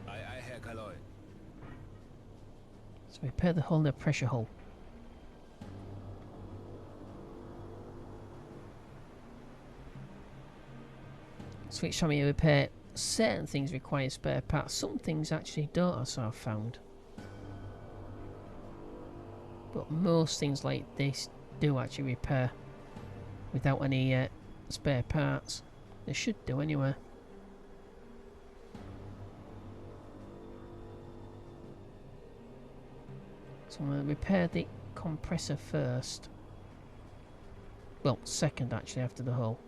Aye, aye, Herr Kaloy.
So repair the hull and the pressure hull. Switch on me to repair. Certain things require spare parts. Some things actually don't, as I've found. But most things like this do actually repair without any spare parts. They should do anyway. So I'm going to repair the compressor first. Well, second actually, after the hull.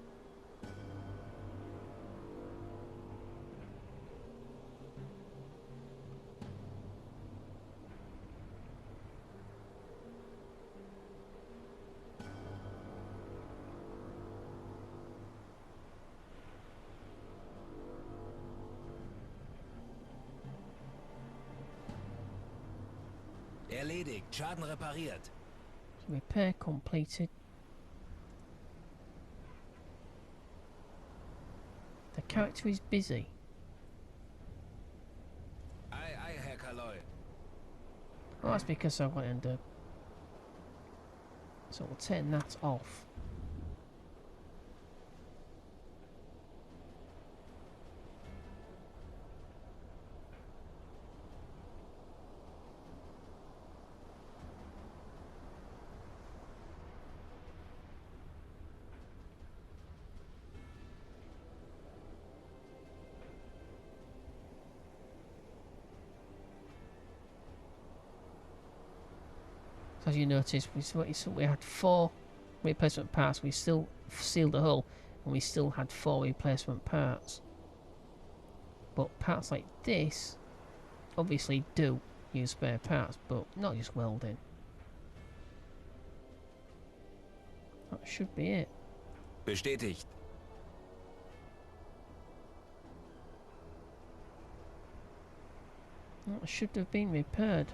Erledigt. Schaden repariert.
Repair completed. The character is busy.
Aye, aye, Herr Kaloy.
Oh, that's because I went under. So we'll turn that off. As you notice, we had 4 replacement parts. We still sealed the hull, and we still had 4 replacement parts. But parts like this obviously do use spare parts, but not just welding. That should be it.
Bestätigt.
That should have been repaired.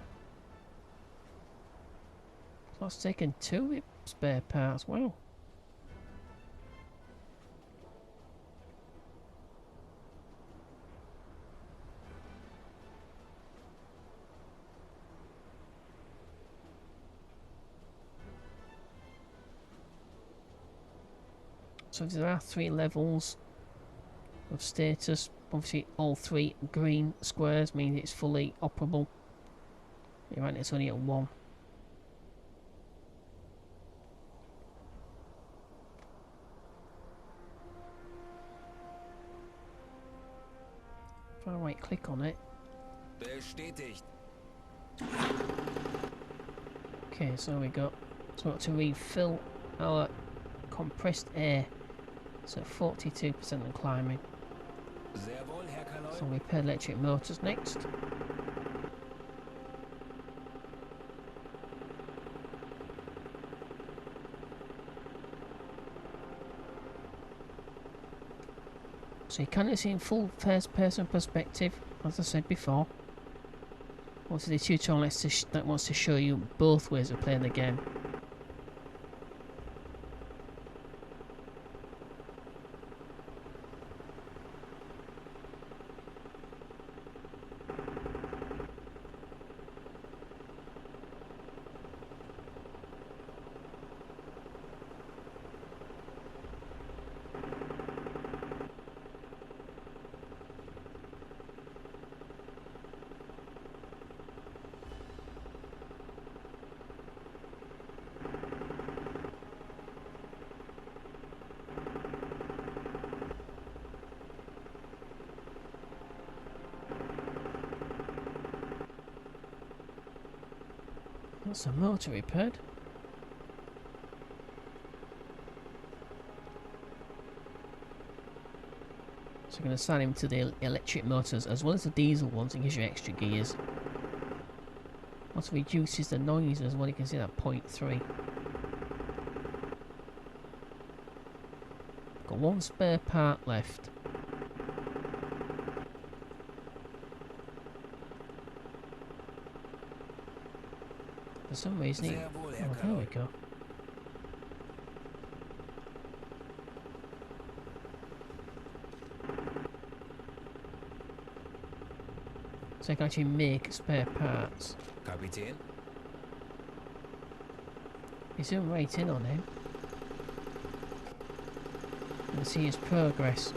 That's taken 2 spare parts. Wow. So there are 3 levels of status. Obviously all 3 green squares mean it's fully operable. You're right, it's only at 1. If I right click on it.
Bestätigt.
Okay, so we got to refill our compressed air. So 42% and climbing.
Sehr wohl, Herr Kaloi.
So we repair electric motors next. So you can't see in full first person perspective, as I said before. Also the tutorial that wants to show you both ways of playing the game. That's a motor repaired. So I'm going to assign him to the electric motors as well as the diesel ones. It gives you extra gears. Also reduces the noise as well. You can see that 0.3. Got 1 spare part left. For some reason it... Oh, there we go. So I can actually make spare parts.
Kapitän.
You zoom right in on him. You can see his progress.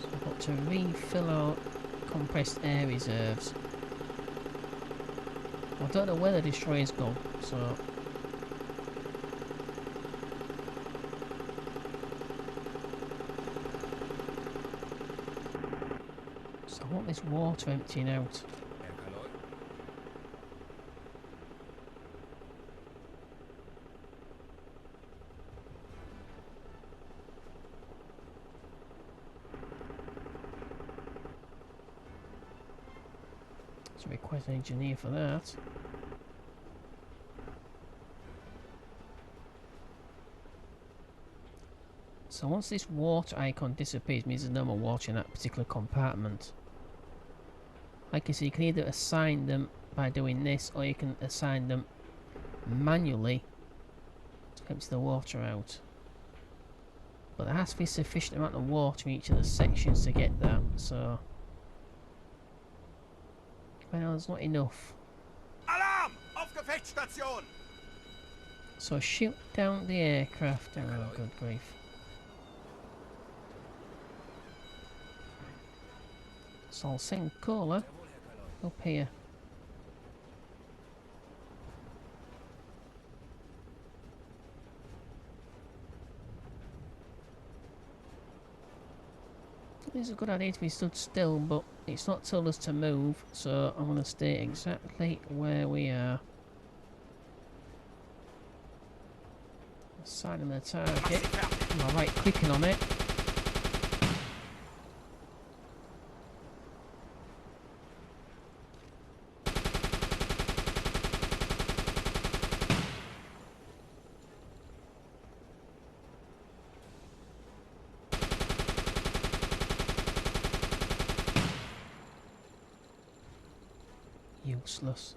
So I've got to refill our compressed air reserves. I don't know where the destroyer's gone, so... So I want this water emptying out.
Herr Kaloi.
So request an engineer for that. So once this water icon disappears, means there's no more water in that particular compartment. Like I said, you can either assign them by doing this, or you can assign them manually to empty the water out. But there has to be sufficient amount of water in each of the sections to get that, so... Well, there's not enough.
Alarm! Auf Gefechtsstation!
So shoot down the aircraft. Oh, good grief. So I'll send Cola up here. It's a good idea to be stood still, but it's not told us to move, so I'm going to stay exactly where we are. Sighting the target. I'm right clicking on it. Useless.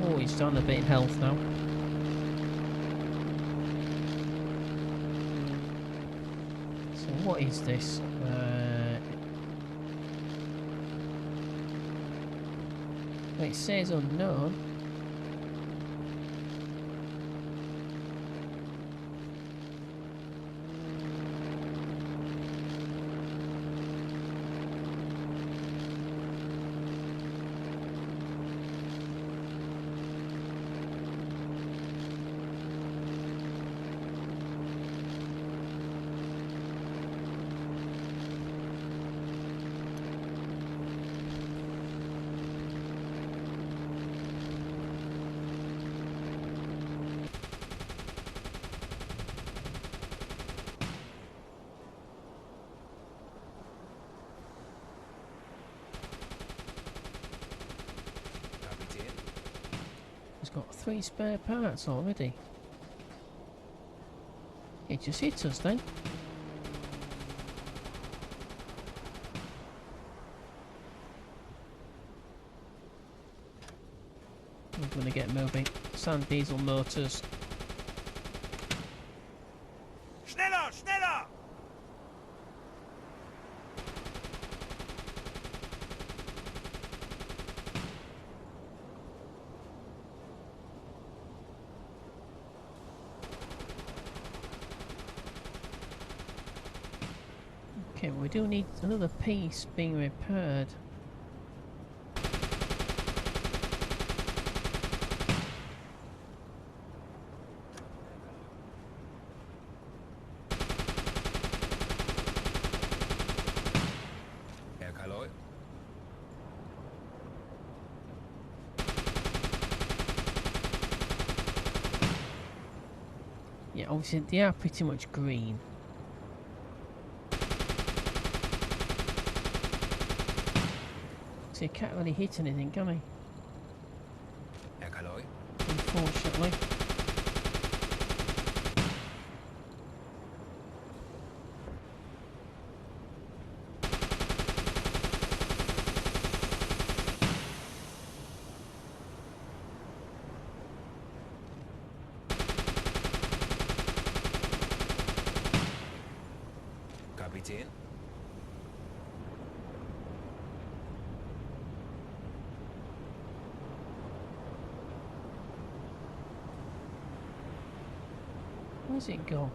Oh, he's down a bit in health now. What is this? It says unknown. He's got 3 spare parts already. It just hit us then. We're going to get moving. Sand diesel motors.
Schneller, schneller!
Okay, we do need another piece being repaired. Yeah, obviously they are pretty much green. So you can't really hit anything, can he? Unfortunately.
Kapitän?
Where's it go?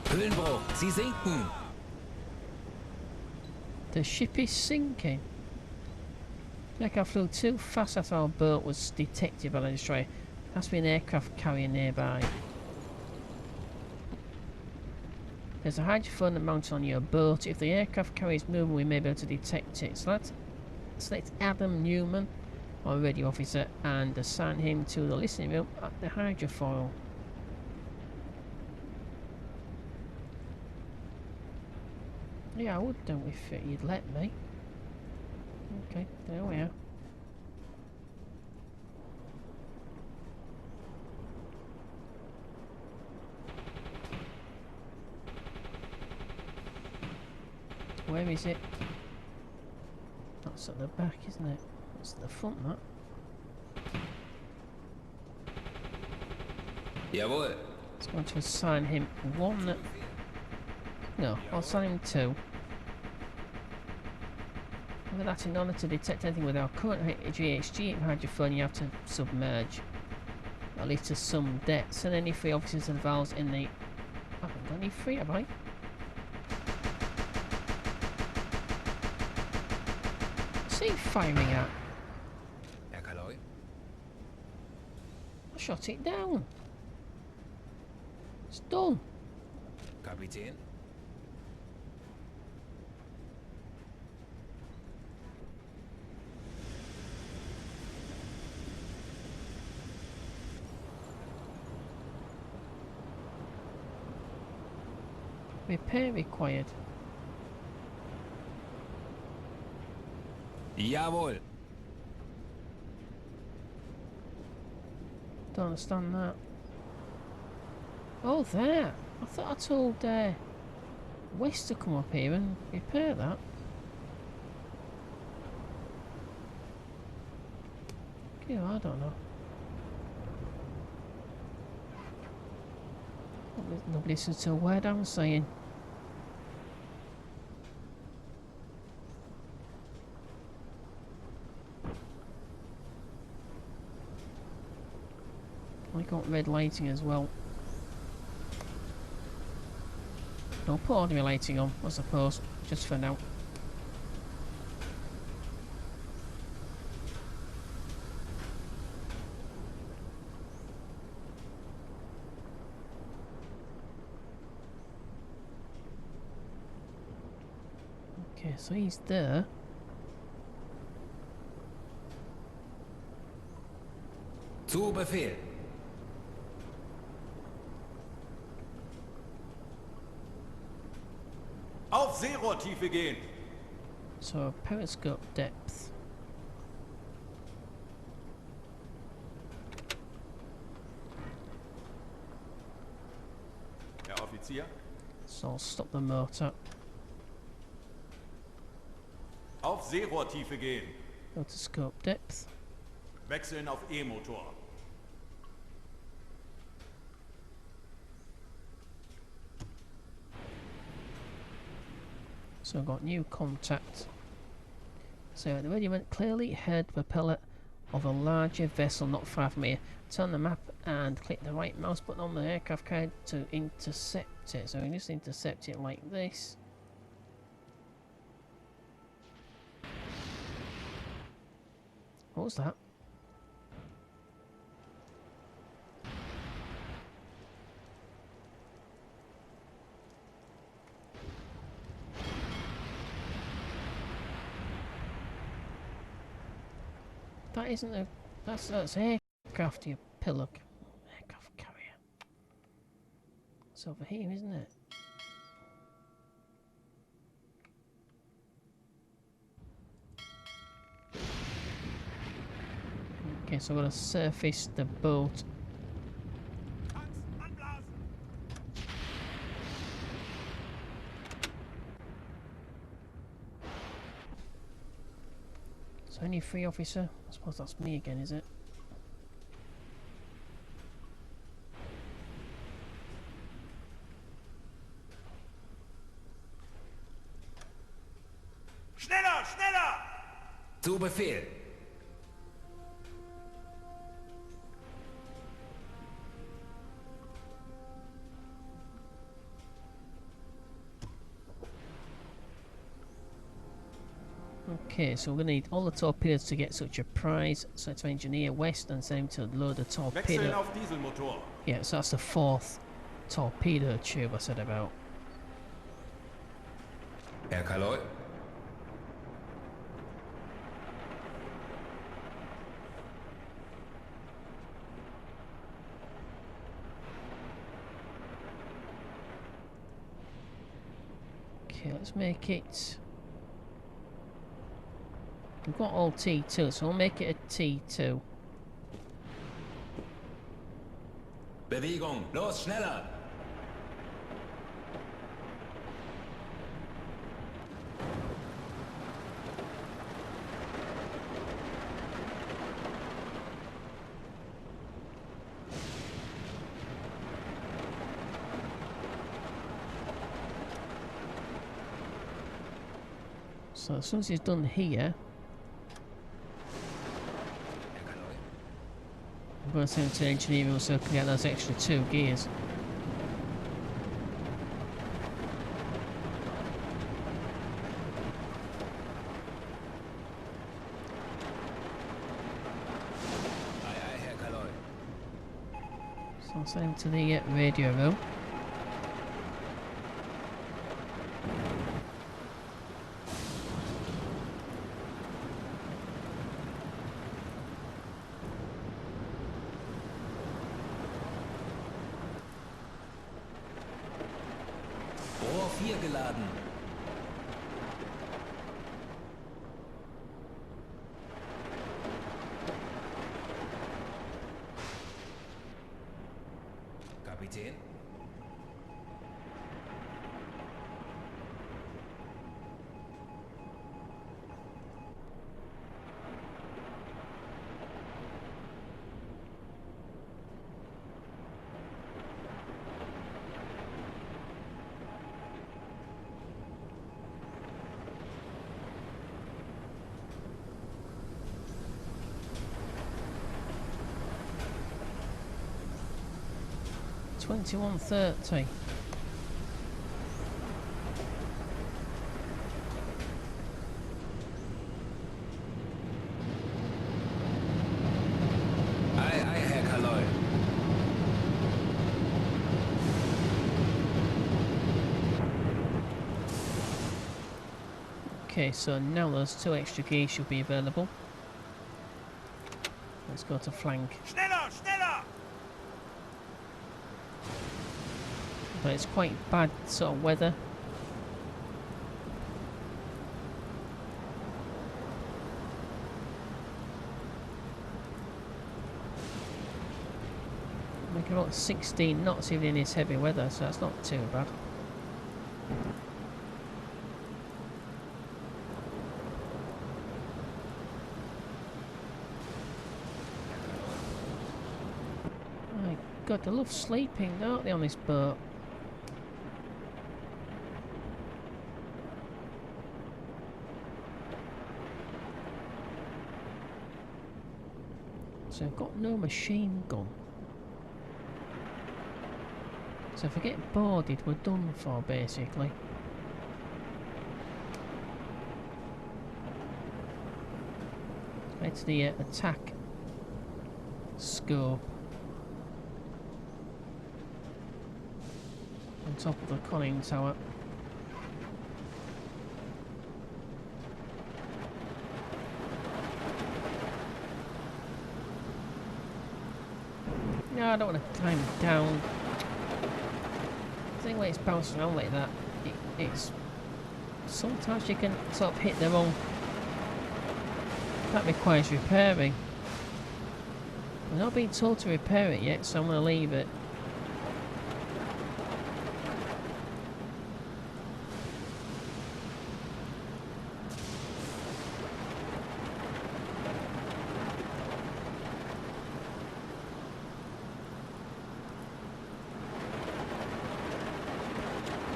Höhenbruch, Sie sinken!
The ship is sinking. Like I flew too fast after our boat was detected by the destroyer. Has to be an aircraft carrier nearby. There's a hydrophone mounted on your boat. If the aircraft carrier is moving, we may be able to detect it. So let's select Adam Newman, our radio officer, and assign him to the listening room at the hydrofoil. Yeah, I would do if you'd let me. Okay, there we are. Where is it? That's at the back, isn't it? It's at the front, that.
Jawohl.
It's going to assign him 1. No, I'll assign him 2. With that, in order to detect anything with our current GHG hydrophone, you have to submerge. At least to some depth. Send any free officers and valves in the... I haven't got any free, have I? What's he firing at? I shot it down. It's done.
Kapitän.
Repair required.
Jawohl.
Don't understand that. Oh, there. I thought I told West to come up here and repair that. Okay, well, I don't know. Nobody listens to a word I'm saying. I got red lighting as well. I'll put ordinary lighting on, I suppose, just for now. Okay, so he's there.
Zu Befehl.
Auf Seerohrtiefe gehen!
So, periscope depth.
Herr Offizier?
So I'll stop the motor.
Auf Seerohrtiefe gehen!
Rotoscope depth.
Wechseln auf E-Motor.
So I've got new contact. So the regiment clearly heard the propeller of a larger vessel not far from here. Turn the map and click the right mouse button on the aircraft carrier to intercept it. So we just intercept it like this. What was that? That isn't a... That's aircraft, you pillock. Aircraft carrier. It's over here, isn't it? Okay, so I'm going to surface the boat. So only 3 officer? I suppose that's me again, is it?
Schneller, schneller!
Zu Befehl.
Okay, so we're going to need all the torpedoes to get such a prize. So to engineer West and send him to load a
Wechseln
torpedo.
auf Dieselmotor.
Yeah, so that's the 4th torpedo tube I said about.
Herr Kaloi.
Okay, let's make it... We've got all T2, so we'll make it a T2.
Bewegung. Los, schneller.
So as soon as he's done here, I'm going to send him to engineering so I can get those extra 2 gears. So I'll send him to the radio room.
Rohr 4 geladen. Kapitän?
$21.30.
Ei, Herr Kaloy.
Okay, so now those 2 extra gears should be available. Let's go to flank.
Schneller, schneller!
But it's quite bad sort of weather. Making about 16 knots even in this heavy weather, so that's not too bad. My God, they love sleeping, don't they, on this boat? So I've got no machine gun. So if I get boarded, we're done for, basically. Head to the attack scope. On top of the conning tower. No, I don't want to climb down. The thing when it's bouncing around like that, it's sometimes you can sort of hit the wrong. That requires repairing. I've not been told to repair it yet, so I'm going to leave it.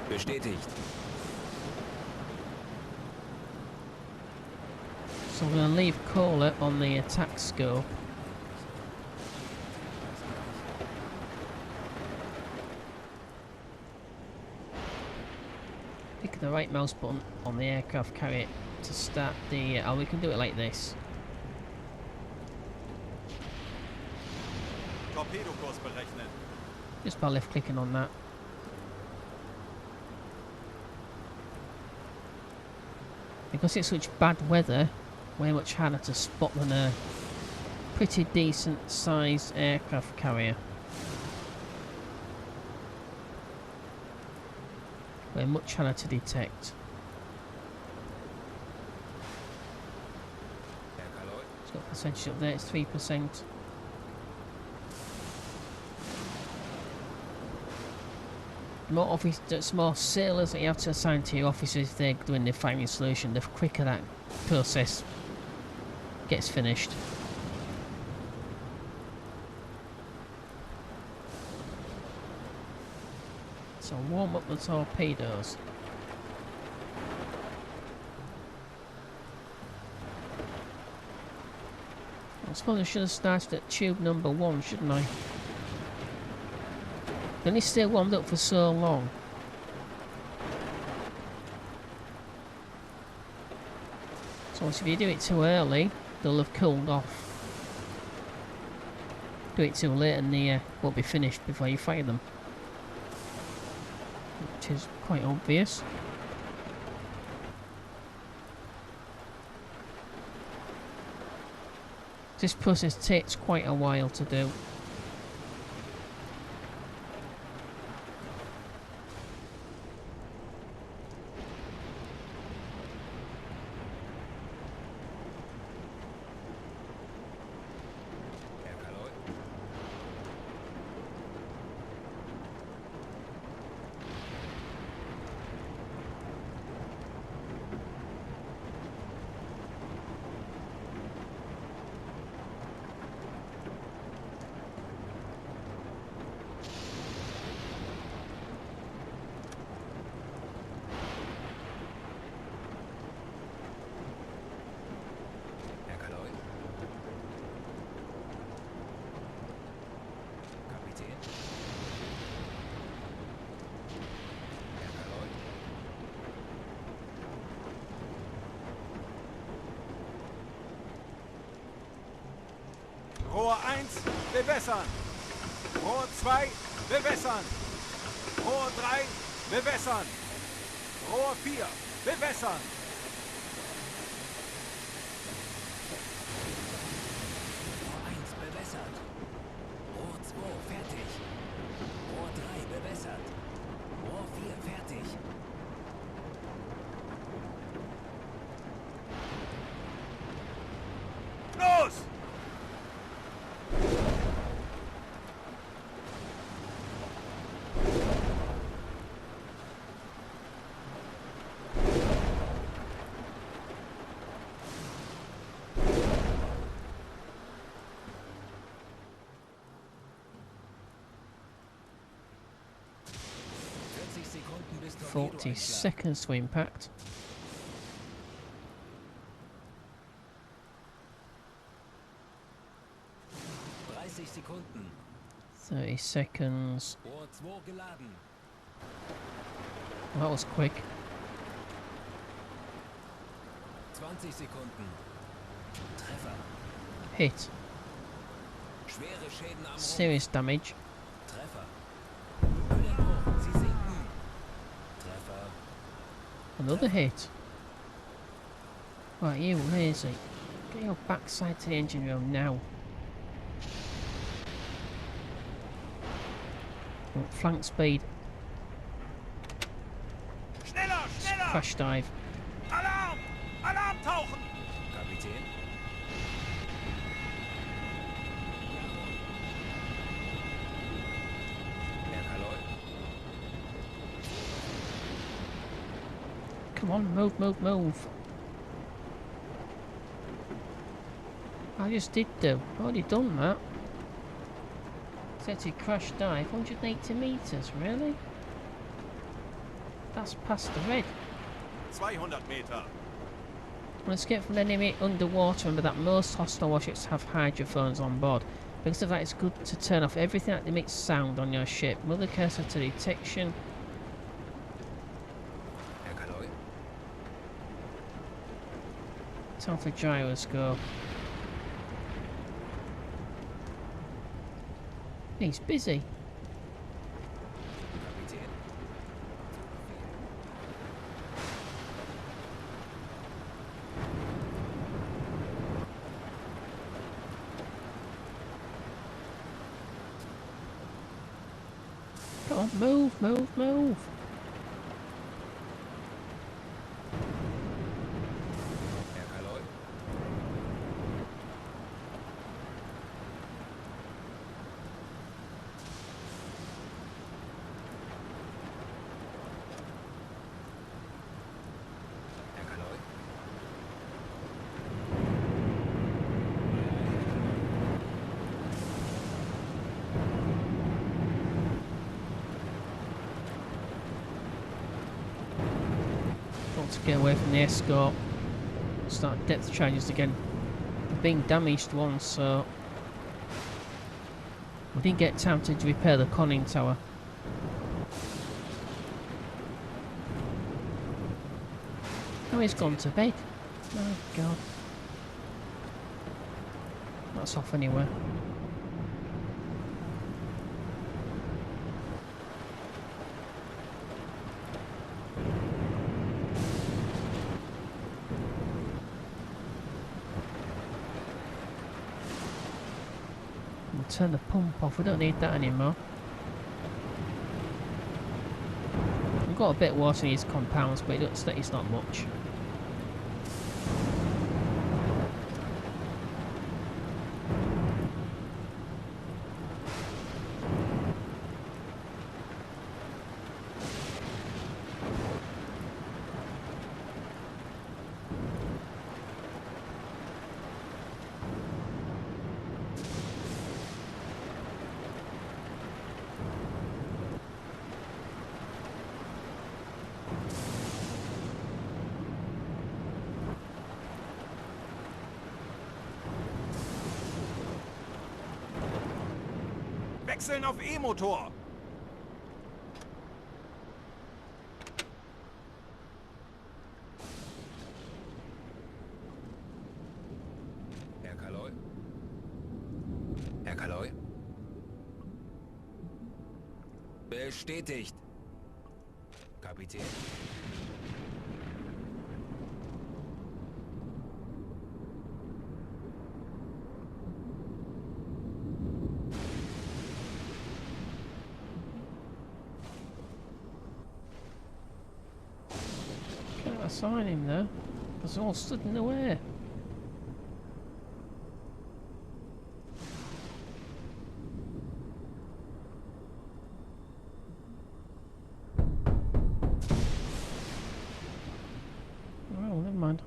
Bestätigt.
So I'm going to leave Caller on the attack scope. Pick the right mouse button on the aircraft carrier to start the... oh, we can do it like this.
Torpedokurs berechnet.
Just by left clicking on that. Because it's such bad weather, way much harder to spot than a pretty decent sized aircraft carrier. Way much harder to detect. It's got percentage up there, it's 3%. More sailors that you have to assign to your officers if they're doing the firing solution, the quicker that process gets finished. So warm up the torpedoes. suppose I should have started at tube number 1, shouldn't I? They only stay warmed up for so long. So if you do it too early, they'll have cooled off. Do it too late and they won't be finished before you fire them. Which is quite obvious. This process takes quite a while to do.
Rohr 1, bewässern. Rohr 2, bewässern. Rohr 3, bewässern. Rohr 4, bewässern.
Rohr 1 bewässert. Rohr 2 fertig. Rohr 3 bewässert. Rohr 4 fertig.
Los!
Sekunden bis
40 seconds to impact.
Sekunden.
30 seconds.
Rohr 2 geladen.
That was quick.
20 Sekunden. Treffer.
Hit.
Schwere Schäden am Rumpf.
Serious damage.
Treffer. Hüllen hoch. Sie sinken. Treffer.
Another hit. Right, you lazy. Get your backside to the engine room now. Flank speed.
Schneller, schneller!
Crash dive.
Alarm! Alarm tauchen!
Kapitän.
Come on, move, move, move. I just did do. I've already done that. Set to crash dive, 180 meters, really? That's past the red.
200 Meter.
Let's get from an enemy underwater. Remember that most hostile warships have hydrophones on board. Because of that, it's good to turn off everything that emits sound on your ship. Move the cursor to detection. Time for gyroscope. He's busy. Come on, move, move, move. To get away from the escort. Start depth charges again. been damaged once, so we didn't get time to repair the conning tower. Oh, he's gone to bed. Oh God. That's off anywhere. We'll turn the pump off, we don't need that anymore. We've got a bit of water in these compounds, but it's not much.
Wechseln auf E-Motor.
Herr Kaloy? Herr Kaloy? Bestätigt. Kapitän.
Can't assign him though, because they're all stood in the way. Oh, never mind.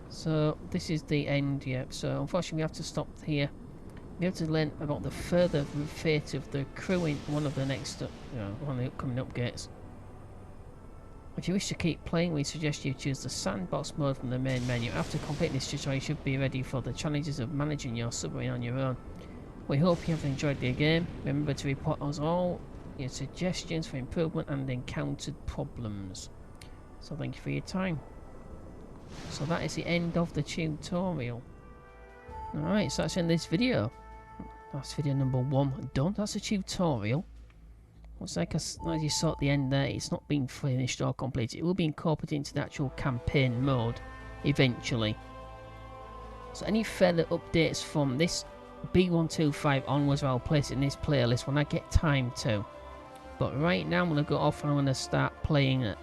So this is the end, yeah. So unfortunately we have to stop here. We have to learn about the further fate of the crew in one of the next, one of the upcoming updates. If you wish to keep playing, we suggest you choose the Sandbox mode from the main menu. After completing this tutorial, you should be ready for the challenges of managing your submarine on your own. We hope you have enjoyed the game. Remember to report us all your suggestions for improvement and encountered problems. So thank you for your time. So that is the end of the tutorial. Alright, so that's the end of this video. That's video number 1 done. That's a tutorial. Looks like as you saw at the end there, it's not been finished or completed. It will be incorporated into the actual campaign mode eventually. So any further updates from this B125 onwards, I'll place it in this playlist when I get time to. But right now I'm going to go off and I'm going to start playing the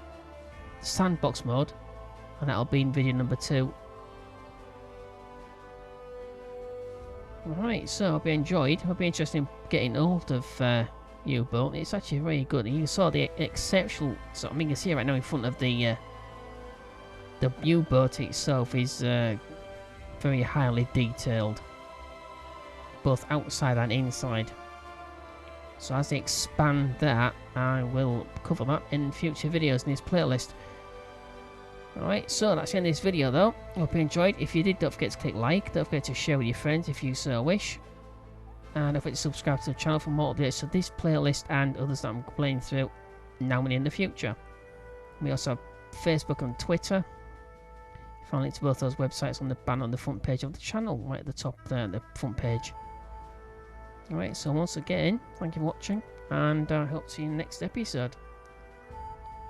Sandbox mode, and that'll be in video number 2. Alright, so I hope you enjoyed. I hope you're interested in getting hold of U-boat. It's actually very good. And you saw the exceptional. So I mean, you can see right now in front of the U-boat itself is very highly detailed, both outside and inside. So as they expand that, I will cover that in future videos in this playlist. Alright, so that's the end of this video though. I hope you enjoyed. If you did, don't forget to click like, don't forget to share with your friends if you so wish. And don't forget to subscribe to the channel for more updates to this playlist and others that I'm playing through now and in the future. We also have Facebook and Twitter. You find links to both those websites on the banner on the front page of the channel, right at the top there, the front page. Alright, so once again, thank you for watching, and I hope to see you in the next episode.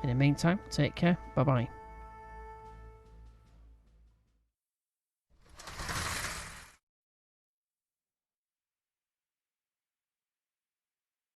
In the meantime, take care, bye bye.